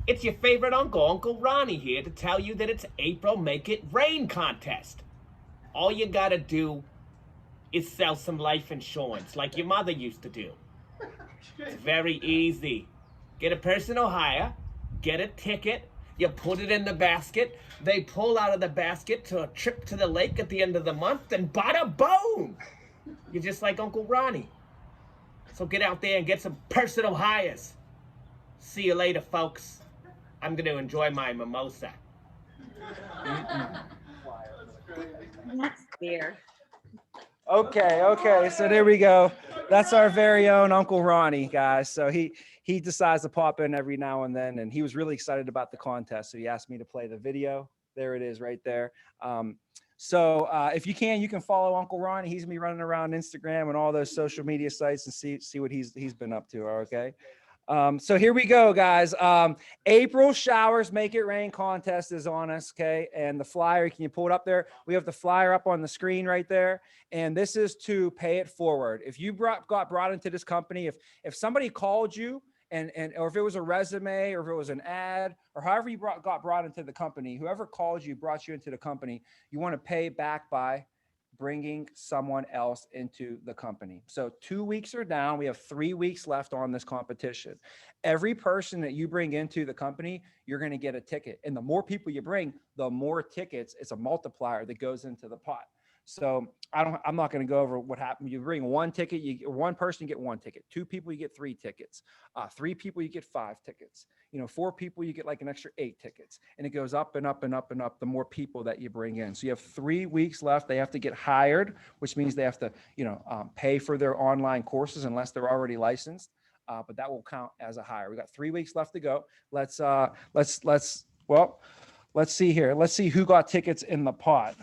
It's your favorite uncle, Uncle Ronnie, here to tell you that it's April Make It Rain contest. All you gotta do is sell some life insurance like your mother used to do. It's very easy. Get a personal hire, get a ticket, you put it in the basket, they pull out of the basket to a trip to the lake at the end of the month, and bada boom! You're just like Uncle Ronnie. So get out there and get some personal hires. See you later, folks. I'm going to enjoy my mimosa.
That's fair.
Okay. So there we go. That's our very own Uncle Ronnie, guys. So he decides to pop in every now and then, and he was really excited about the contest. So he asked me to play the video. There it is right there. So if you can follow Uncle Ronnie. He's gonna be running around Instagram and all those social media sites and see what he's been up to. Okay. So here we go, guys. April Showers Make It Rain contest is on us. Okay. And the flyer, can you pull it up there? We have the flyer up on the screen right there. And this is to pay it forward. If you got brought into this company, if somebody called you or if it was a resume or if it was an ad or however you got brought into the company, whoever called you, brought you into the company, you want to pay back by bringing someone else into the company. So 2 weeks are down. We have 3 weeks left on this competition. Every person that you bring into the company, you're going to get a ticket. And the more people you bring, the more tickets. It's a multiplier that goes into the pot. So I'm not going to go over what happened. You bring one ticket, one person, you get one ticket. 2 people, you get 3 tickets. 3 people, you get 5 tickets. 4 people, you get like an extra 8 tickets. And it goes up and up and up and up the more people that you bring in. So you have 3 weeks left. They have to get hired, which means they have to, pay for their online courses unless they're already licensed. But that will count as a hire. We got 3 weeks left to go. Let's see here. Let's see who got tickets in the pot.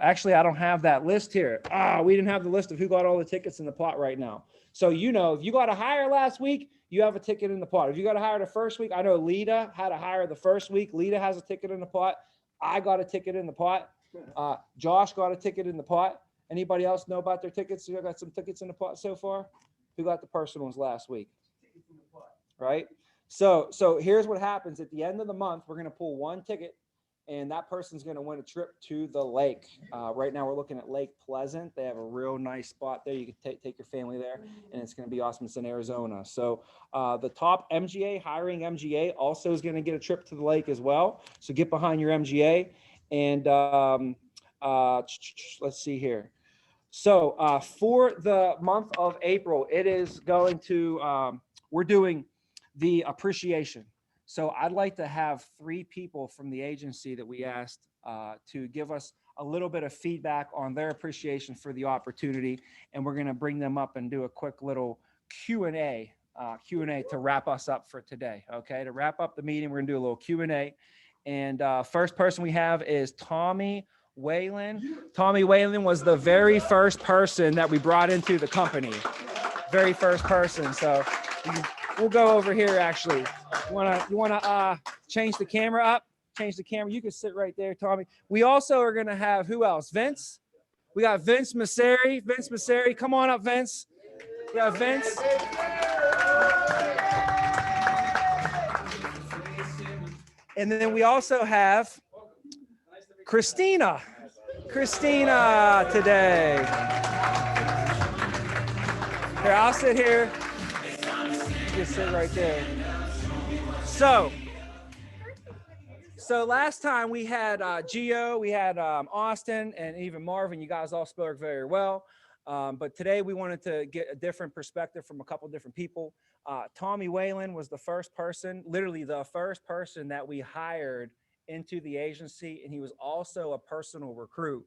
Actually, I don't have that list here. We didn't have the list of who got all the tickets in the pot right now. So, if you got a hire last week, you have a ticket in the pot. If you got a hire the first week, I know Lita had a hire the first week. Lita has a ticket in the pot. I got a ticket in the pot. Josh got a ticket in the pot. Anybody else know about their tickets? You got some tickets in the pot so far? Who got the personal ones last week? Right? So here's what happens. At the end of the month, we're going to pull one ticket, and that person's going to win a trip to the lake. Right now, we're looking at Lake Pleasant. They have a real nice spot there. You can take your family there, and it's going to be awesome. It's in Arizona. So the top MGA, hiring MGA, also is going to get a trip to the lake as well. So get behind your MGA. And let's see here. So for the month of April, it is going to, we're doing the appreciation. So I'd like to have 3 people from the agency that we asked to give us a little bit of feedback on their appreciation for the opportunity. And we're going to bring them up and do a quick little Q&A to wrap us up for today. Okay. To wrap up the meeting, we're going to do a little Q&A. And first person we have is Tommy Whalen. Tommy Whalen was the very first person that we brought into the company. Very first person. So we'll go over here. Actually, you wanna change the camera up? Change the camera. You can sit right there, Tommy. We also are gonna have who else? Vince. We got Vince Masseri. Vince Masseri, come on up, Vince. We got Vince. And then we also have Christina today. Here, I'll sit here. Just sit right there. So last time we had Gio, we had Austin, and even Marvin. You guys all spoke very well. But today we wanted to get a different perspective from a couple different people. Tommy Whalen was the first person, literally the first person that we hired into the agency, and he was also a personal recruit.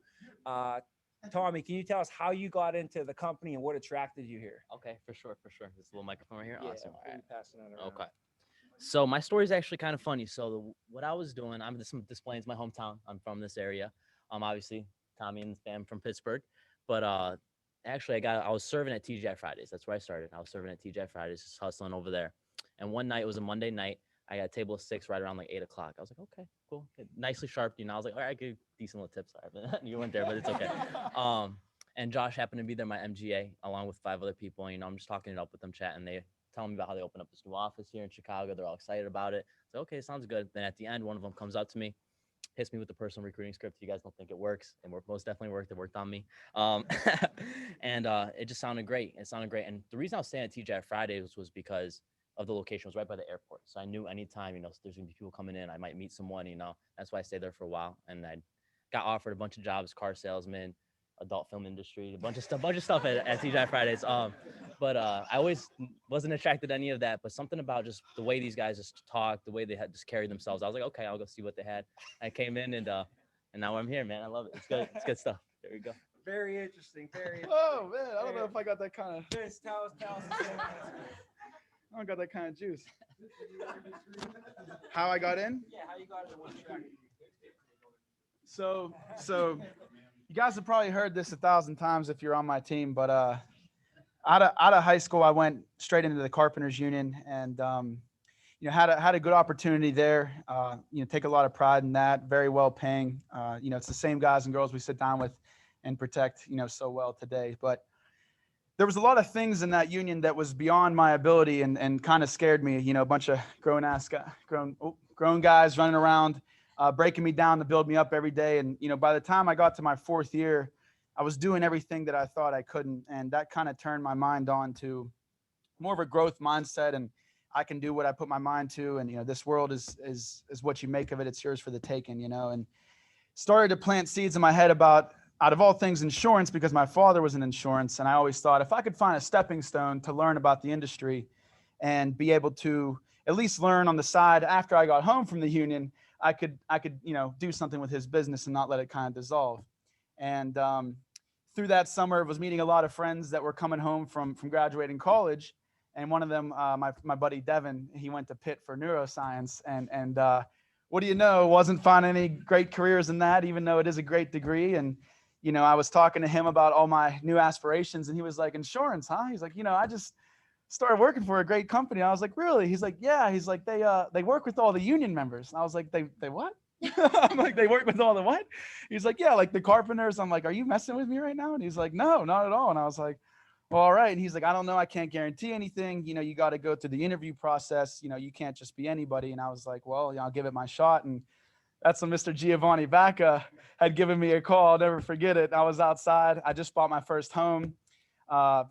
Tommy, can you tell us how you got into the company and what attracted you here?
Okay, for sure. This little microphone right here.
Yeah,
awesome. All right.
passing it around.
Okay. So my story is actually kind of funny. So what I was doing, I'm just displaying my hometown. I'm from this area. Obviously Tommy and fam from Pittsburgh, but actually I was serving at TGI Fridays. That's where I started. I was serving at TGI Fridays, just hustling over there. And one night, it was a Monday night, I got a table of 6 right around like 8 o'clock. I was like, okay, cool, nicely sharp. I was like, all right, I give decent little tips. You weren't there, but it's okay. And Josh happened to be there, my MGA, along with 5 other people. I'm just talking it up with them, chatting. They telling me about how they opened up this new office here in Chicago. They're all excited about it. So okay, sounds good. Then at the end, one of them comes up to me, hits me with the personal recruiting script. You guys don't think it works? It most definitely worked. It worked on me. And it just sounded great. It sounded great. And the reason I was staying at TGI Fridays was because of the location. It was right by the airport. So I knew anytime, there's gonna be people coming in, I might meet someone, that's why I stayed there for a while. And I got offered a bunch of jobs, car salesman, adult film industry, a bunch of stuff at TGI Fridays. But I always wasn't attracted to any of that, but something about just the way these guys just talk, the way they had just carried themselves. I was like, okay, I'll go see what they had. I came in and now I'm here, man. I love it. It's good. It's good stuff. There we go.
Very interesting.
Oh man, I don't know if I got that kind of.
Vince, tell us.
I don't got that kind of juice. How I got in?
Yeah, how you got in? What attracted you?
So you guys have probably heard this 1,000 times if you're on my team, but out of high school, I went straight into the Carpenters Union, and had a good opportunity there. Take a lot of pride in that. Very well paying. It's the same guys and girls we sit down with and protect so well today. But there was a lot of things in that union that was beyond my ability and kind of scared me. A bunch of grown guys running around, breaking me down to build me up every day. And, you know, by the time I got to my 4th year, I was doing everything that I thought I couldn't. And that kind of turned my mind on to more of a growth mindset, and I can do what I put my mind to. And, you know, this world is what you make of it. It's yours for the taking, you know, and started to plant seeds in my head about, out of all things, insurance, because my father was in insurance. And I always thought if I could find a stepping stone to learn about the industry and be able to at least learn on the side after I got home from the union, I could, you know, do something with his business and not let it kind of dissolve. And through that summer, I was meeting a lot of friends that were coming home from graduating college. And one of them, my buddy Devin, he went to Pitt for neuroscience. And what do you know, wasn't finding any great careers in that, even though it is a great degree. And, you know, I was talking to him about all my new aspirations, and he was like, insurance, huh? He's like, you know, I just started working for a great company. I was like, really? He's like, yeah. He's like, they work with all the union members. And I was like, they what? I'm like, they work with all the what? He's like, yeah, like the carpenters. I'm like, are you messing with me right now? And he's like, no, not at all. And I was like, well, all right. And he's like, I don't know. I can't guarantee anything. You know, you got to go through the interview process. You know, you can't just be anybody. And I was like, well, you know, I'll give it my shot. And that's when Mr. Giovanni Bacca had given me a call. I'll never forget it. I was outside. I just bought my first home.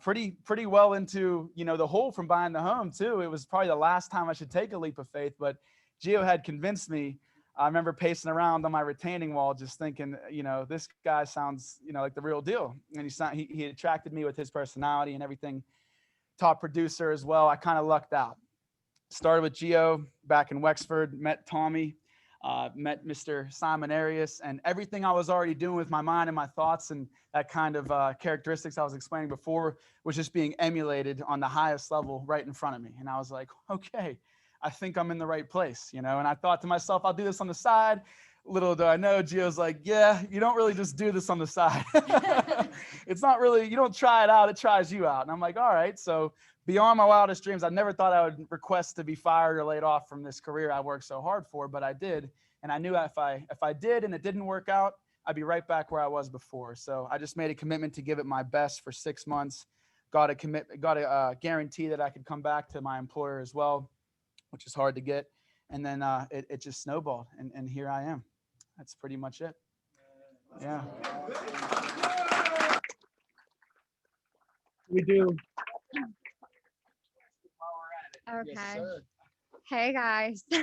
Pretty well into, you know, the hole from buying the home too. It was probably the last time I should take a leap of faith, but Gio had convinced me. I remember pacing around on my retaining wall, just thinking, you know, this guy sounds, you know, like the real deal. And he attracted me with his personality and everything. Top producer as well. I kind of lucked out. Started with Gio back in Wexford, met Tommy, met Mr. Simon Arias, and everything I was already doing with my mind and my thoughts and that kind of characteristics I was explaining before was just being emulated on the highest level right in front of me. And I was like, okay, I think I'm in the right place, you know? And I thought to myself, I'll do this on the side. Little do I know, Gio's like, yeah, you don't really just do this on the side. It's not really, you don't try it out, it tries you out. And I'm like, all right. So beyond my wildest dreams, I never thought I would request to be fired or laid off from this career I worked so hard for, but I did. And I knew if I did and it didn't work out, I'd be right back where I was before. So I just made a commitment to give it my best for 6 months. Got a guarantee that I could come back to my employer as well, which is hard to get. And then it just snowballed, and here I am. That's pretty much it. Yeah.
We do.
Okay.
Yes, sir.
Hey guys. So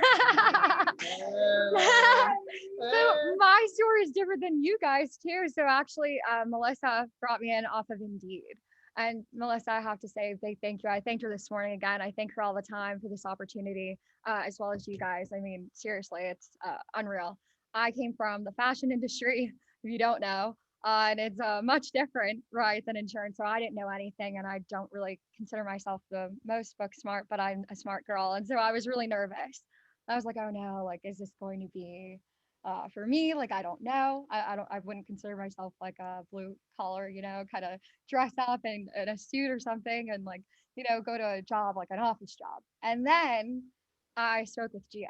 my story is different than you guys too. So actually, Melissa brought me in off of Indeed. And Melissa, I have to say a big thank you. I thanked her this morning again. I thank her all the time for this opportunity, as well as you guys. I mean, seriously, it's unreal. I came from the fashion industry, if you don't know, and it's much different, right, than insurance. So I didn't know anything, and I don't really consider myself the most book smart, but I'm a smart girl. And so I was really nervous. I was like, oh no, like, is this going to be for me? Like, I don't know. I wouldn't consider myself like a blue collar, you know, kind of dress up in a suit or something and like, you know, go to a job, like an office job. And then I spoke with Gio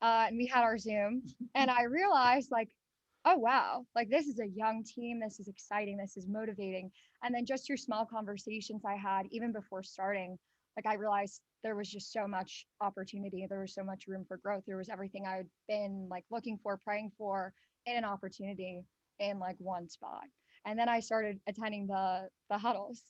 and we had our Zoom and I realized like, oh wow, like this is a young team, this is exciting, this is motivating. And then just through small conversations I had even before starting, like I realized there was just so much opportunity, there was so much room for growth, there was everything I had been like looking for, praying for in an opportunity in like one spot. And then I started attending the huddles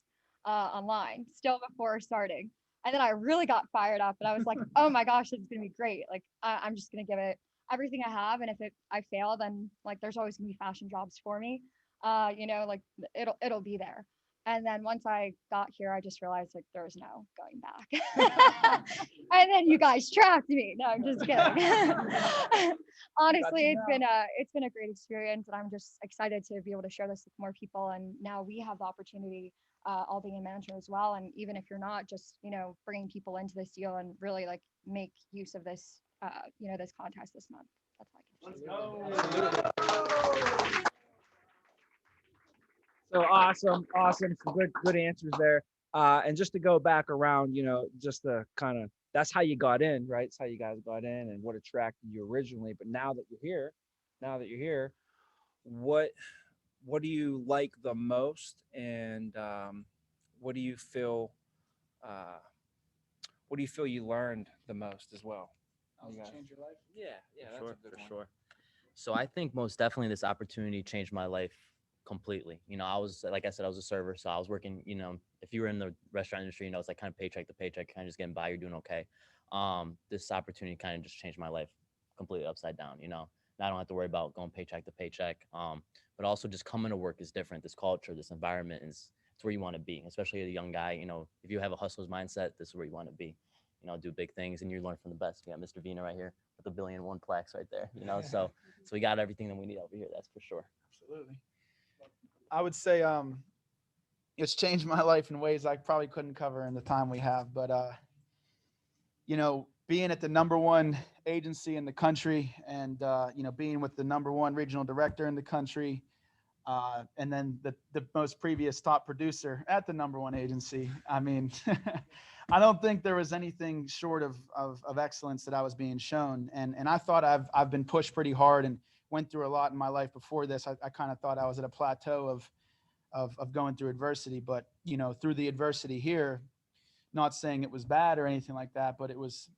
online still before starting. And then I really got fired up and I was like, oh my gosh, it's gonna be great. Like I'm just gonna give it everything I have. And if I fail, then like there's always gonna be fashion jobs for me. You know, like it'll be there. And then once I got here, I just realized like there was no going back. And then you guys trapped me. No, I'm just kidding. Honestly, it's been a great experience, and I'm just excited to be able to share this with more people. And now we have the opportunity, all being a manager as well. And even if you're not, just you know, bringing people into this deal and really like make use of this, you know, this contest this month. That's all I can say.
So awesome. Some good answers there. And just to go back around, you know, just the kind of, that's how you got in, right? It's how you guys got in and what attracted you originally. But now that you're here, what do you like the most, and what do you feel you learned the most as well?
Change your life? Yeah,
For
that's
sure,
a good
for
one.
sure.
So I think most definitely this opportunity changed my life completely. You know, I was, like I said, I was a server. So I was working, you know, if you were in the restaurant industry, you know, it's like kind of paycheck to paycheck, kind of just getting by, you're doing okay. This opportunity kind of just changed my life completely upside down, you know. Now I don't have to worry about going paycheck to paycheck. But also just coming to work is different. This culture, this environment is, it's where you want to be, especially as a young guy. You know, if you have a hustler's mindset, this is where you want to be. You know, do big things and you learn from the best. You got Mr. Vina right here with the 1,000,000,001 plaques right there, you know. So we got everything that we need over here, that's for sure.
Absolutely. I would say it's changed my life in ways I probably couldn't cover in the time we have. But you know, being at the #1 agency in the country, and you know, being with the #1 regional director in the country, and then the most previous top producer at the #1 agency. I mean, I don't think there was anything short of excellence that I was being shown. And I thought I've been pushed pretty hard and went through a lot in my life before this. I kind of thought I was at a plateau of going through adversity, but you know, through the adversity here, not saying it was bad or anything like that, but it was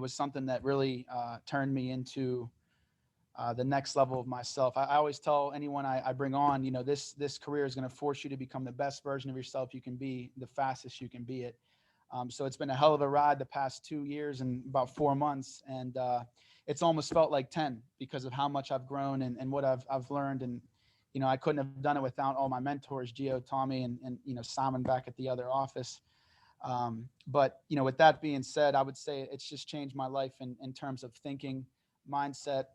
something that really turned me into the next level of myself. I always tell anyone I bring on, you know, this career is going to force you to become the best version of yourself you can be, the fastest you can be it. So it's been a hell of a ride the past 2 years and about 4 months. And it's almost felt like 10 because of how much I've grown and what I've learned. And, you know, I couldn't have done it without all my mentors, Gio, Tommy, and you know, Simon back at the other office. But, you know, with that being said, I would say it's just changed my life in terms of thinking, mindset.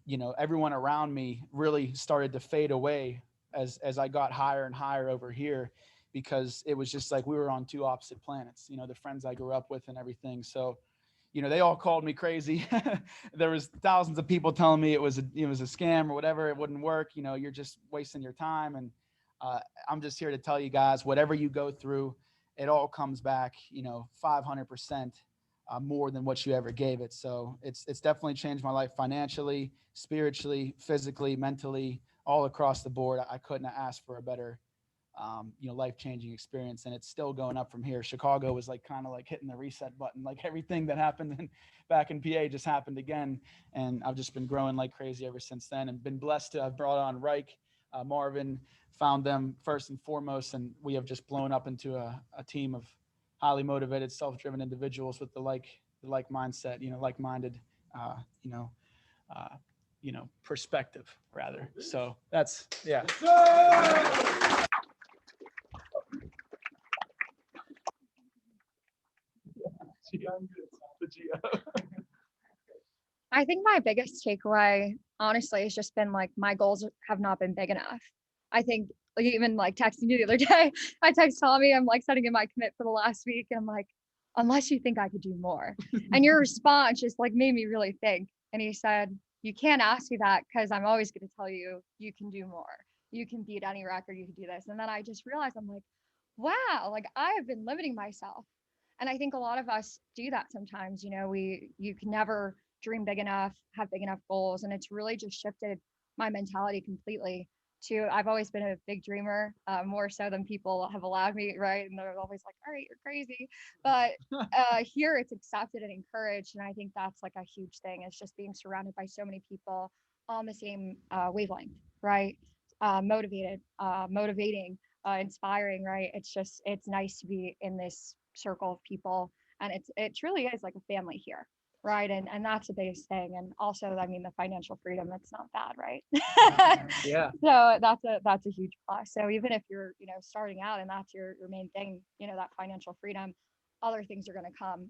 You know, everyone around me really started to fade away as I got higher and higher over here, because it was just like we were on two opposite planets, you know, the friends I grew up with and everything. So, you know, they all called me crazy. There was thousands of people telling me it was a scam or whatever. It wouldn't work. You know, you're just wasting your time. And I'm just here to tell you guys, whatever you go through, it all comes back, you know, 500% more than what you ever gave it. So it's definitely changed my life financially, spiritually, physically, mentally, all across the board. I couldn't have asked for a better you know, life-changing experience, and it's still going up from here. Chicago was like kind of like hitting the reset button, like everything that happened back in PA just happened again, and I've just been growing like crazy ever since then, and been blessed to have brought on Reich, Marvin, found them first and foremost, and we have just blown up into a team of highly motivated, self-driven individuals with the like mindset, you know, like-minded, you know, perspective rather. So that's, yeah.
I think my biggest takeaway, honestly, has just been like my goals have not been big enough. I think like even like texting you the other day, I text Tommy, I'm like sending in my commit for the last week, and I'm like, unless you think I could do more. And your response just like made me really think. And he said, you can't ask me that because I'm always going to tell you you can do more. You can beat any record, you can do this. And then I just realized I'm like, wow, like I have been limiting myself. And I think a lot of us do that sometimes. You know, you can never dream big enough, have big enough goals. And it's really just shifted my mentality completely to, I've always been a big dreamer, more so than people have allowed me, right? And they're always like, all right, you're crazy. But here it's accepted and encouraged. And I think that's like a huge thing. It's just being surrounded by so many people on the same wavelength, right? Motivated, motivating, inspiring, right? It's nice to be in this circle of people. And it truly is like a family here, right? And that's the biggest thing. And also, I mean, the financial freedom, it's not bad, right?
Yeah.
So that's a huge plus. So even if you're, you know, starting out and that's your main thing, you know, that financial freedom, other things are going to come,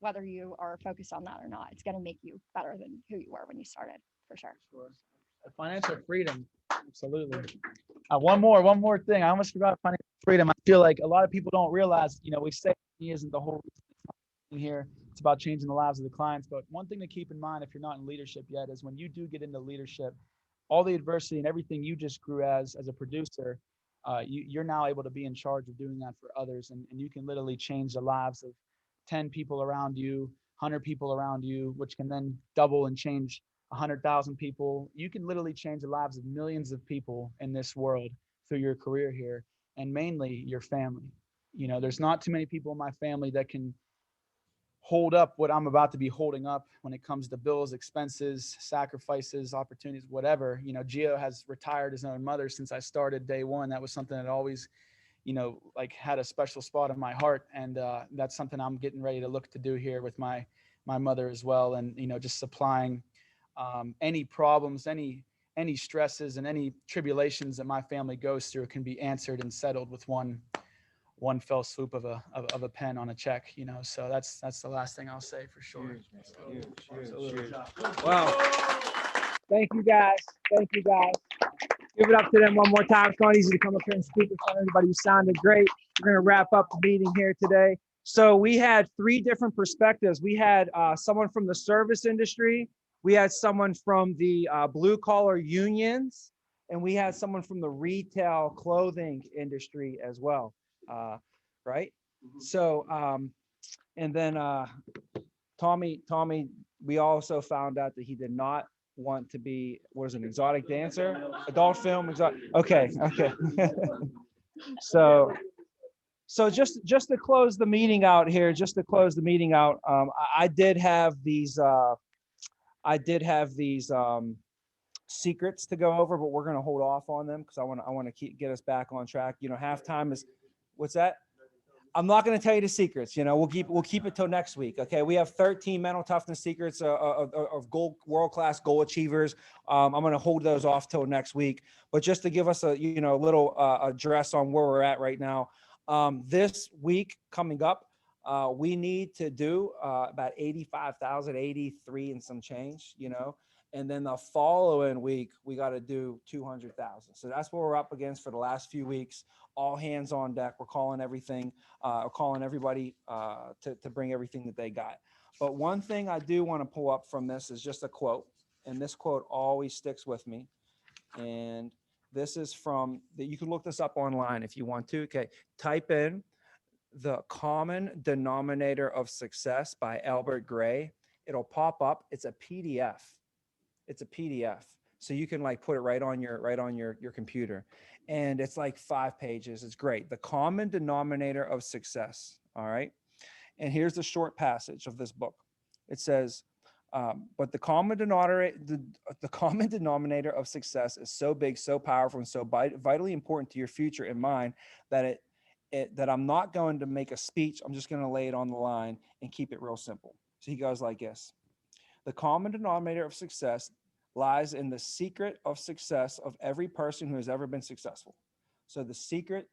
whether you are focused on that or not. It's going to make you better than who you were when you started, for sure.
Financial freedom, absolutely. One more thing. I almost forgot financial freedom. I feel like a lot of people don't realize, you know, we say money isn't the whole reason here. It's about changing the lives of the clients. But one thing to keep in mind if you're not in leadership yet is when you do get into leadership, all the adversity and everything you just grew as a producer, you're now able to be in charge of doing that for others. And you can literally change the lives of 10 people around you, 100 people around you, which can then double and change 100,000 people. You can literally change the lives of millions of people in this world through your career here, and mainly your family. You know, there's not too many people in my family that can hold up what I'm about to be holding up when it comes to bills, expenses, sacrifices, opportunities, whatever. You know, Gio has retired his own mother since I started day one. That was something that always, you know, like had a special spot in my heart. And that's something I'm getting ready to look to do here with my mother as well. And, you know, just supplying any problems, any stresses and any tribulations that my family goes through can be answered and settled with one fell swoop of a pen on a check, you know. So that's the last thing I'll say for sure.
Huge. Wow. Thank you guys. Thank you guys. Give it up to them one more time. It's not easy to come up here and speak in front of everybody. You sounded great. We're going to wrap up the meeting here today. So we had 3 different perspectives. We had someone from the service industry. We had someone from the blue collar unions, and we had someone from the retail clothing industry as well. Right? So, and then Tommy, we also found out that he did not want to be, what is it, an exotic dancer, adult film, exotic. Okay. So just to close the meeting out here, I did have these secrets to go over, but we're going to hold off on them because I want to get us back on track. You know, halftime is, what's that? I'm not going to tell you the secrets. You know, we'll keep it till next week. Okay. We have 13 mental toughness secrets of world-class goal achievers. I'm going to hold those off till next week, but just to give us a little address on where we're at right now. This week coming up, we need to do about 85,000, 83 and some change, you know, and then the following week, we got to do 200,000. So that's what we're up against for the last few weeks. All hands on deck. We're calling everything, calling everybody to bring everything that they got. But one thing I do want to pull up from this is just a quote. And this quote always sticks with me. And this is from, you can look this up online if you want to. Okay. Type in The Common Denominator of Success by Albert Gray. It'll pop up. It's a PDF. It's a PDF. So you can like put it right on your computer. And it's like 5 pages. It's great. The Common Denominator of Success. All right. And here's the short passage of this book. It says, but the common denominator of success is so big, so powerful, and so vitally important to your future and mine that that I'm not going to make a speech. I'm just going to lay it on the line and keep it real simple. So he goes like this. The common denominator of success lies in the secret of success of every person who has ever been successful. So the secret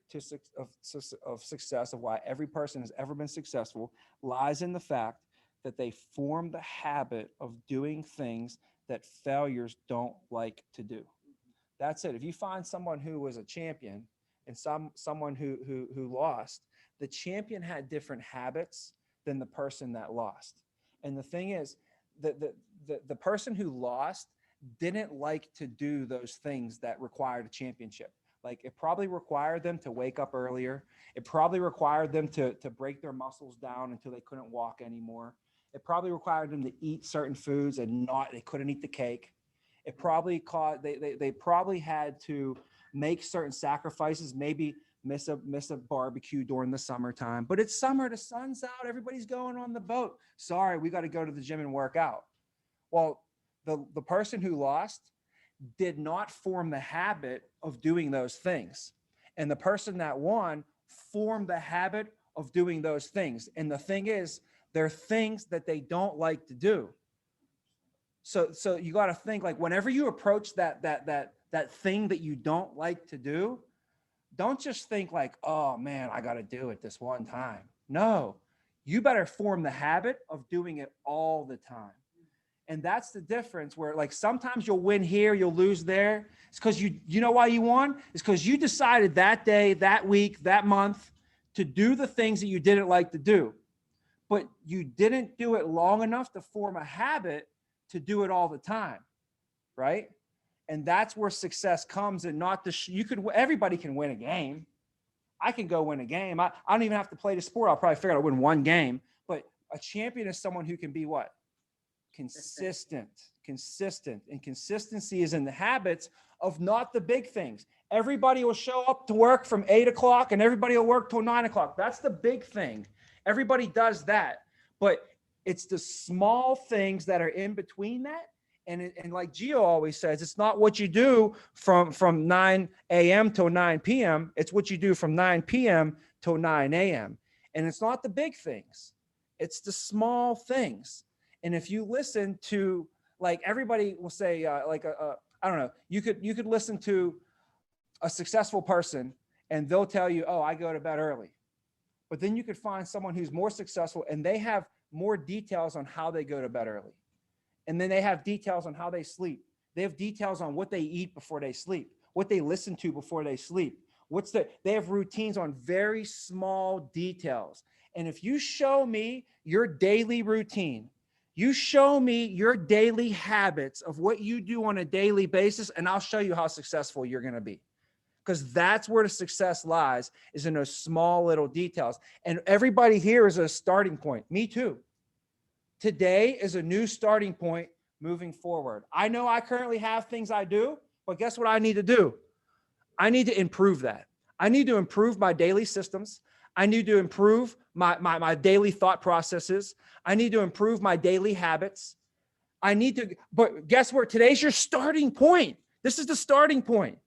of success of why every person has ever been successful lies in the fact that they form the habit of doing things that failures don't like to do. That's it. If you find someone who was a champion and someone who lost, the champion had different habits than the person that lost. And the thing is, the person who lost didn't like to do those things that required a championship. Like it probably required them to wake up earlier. It probably required them to break their muscles down until they couldn't walk anymore. It probably required them to eat certain foods and they couldn't eat the cake. It probably they probably had to make certain sacrifices, maybe miss a barbecue during the summertime. But it's summer, the sun's out, everybody's going on the boat. Sorry, we got to go to the gym and work out. Well, the person who lost did not form the habit of doing those things. And the person that won formed the habit of doing those things. And the thing is, they're things that they don't like to do. So you got to think like whenever you approach that thing that you don't like to do, don't just think like, oh man, I got to do it this one time. No, you better form the habit of doing it all the time. And that's the difference where like sometimes you'll win here, you'll lose there. It's because you know why you won? It's because you decided that day, that week, that month to do the things that you didn't like to do. But you didn't do it long enough to form a habit to do it all the time, right? And that's where success comes. And not everybody can win a game. I can go win a game. I don't even have to play the sport. I'll probably figure out to win one game. But a champion is someone who can be what? Consistent. And consistency is in the habits of not the big things. Everybody will show up to work from 8 o'clock and everybody will work till 9 o'clock. That's the big thing. Everybody does that. But It's the small things that are in between that. And like Gio always says, it's not what you do from 9 a.m. till 9 p.m. It's what you do from 9 p.m. till 9 a.m. And it's not the big things. It's the small things. And if you listen to, like, everybody will say, I don't know, you could listen to a successful person and they'll tell you, oh, I go to bed early. But then you could find someone who's more successful and they have more details on how they go to bed early. And then they have details on how they sleep. They have details on what they eat before they sleep, what they listen to before they sleep. They have routines on very small details. And if you show me your daily routine, you show me your daily habits of what you do on a daily basis, and I'll show you how successful you're going to be. Because that's where the success lies, is in those small little details. And everybody here is a starting point. Me too. Today is a new starting point moving forward. I know I currently have things I do, but guess what I need to do? I need to improve that. I need to improve my daily systems. I need to improve my daily thought processes. I need to improve my daily habits. But guess what? Today's your starting point. This is the starting point.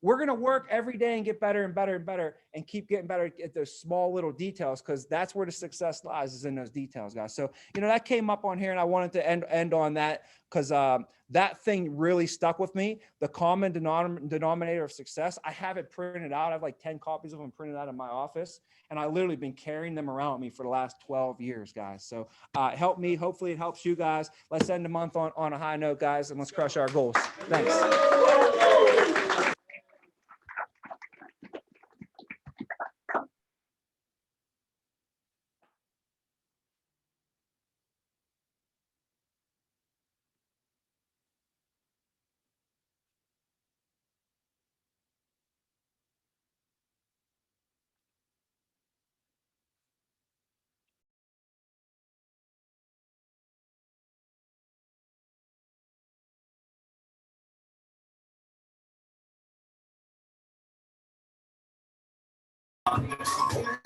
We're going to work every day and get better and better and better and keep getting better at those small little details, because that's where the success lies, is in those details, guys. So, that came up on here and I wanted to end on that because that thing really stuck with me. The common denominator of success. I have it printed out. I have like 10 copies of them printed out in my office, and I literally been carrying them around with me for the last 12 years, guys. So help me. Hopefully it helps you guys. Let's end the month on a high note, guys, and let's crush our goals. Thanks.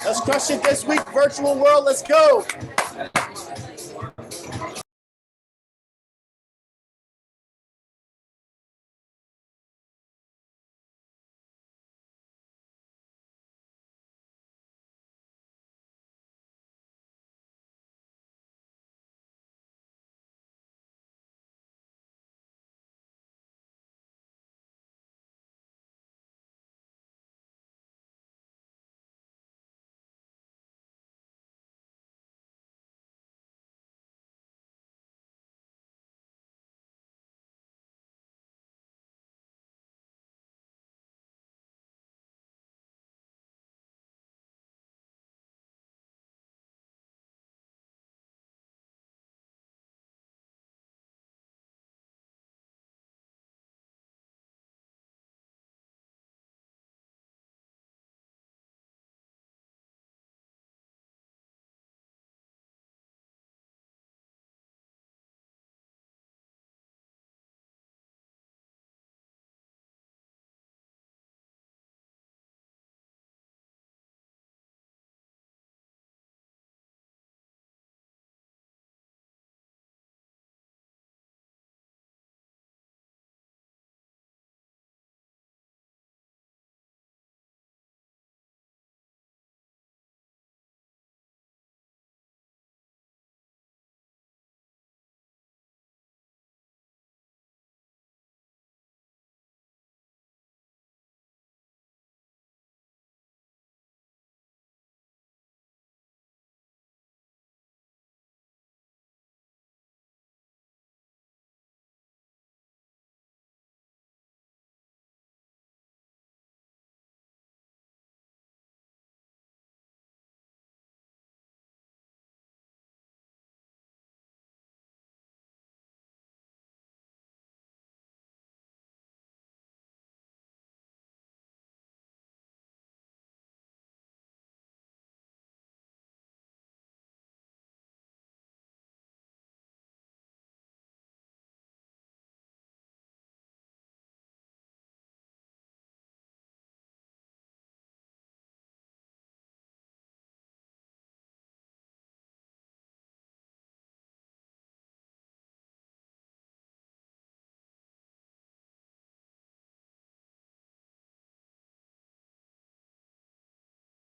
Let's crush it this week, virtual world. Let's go.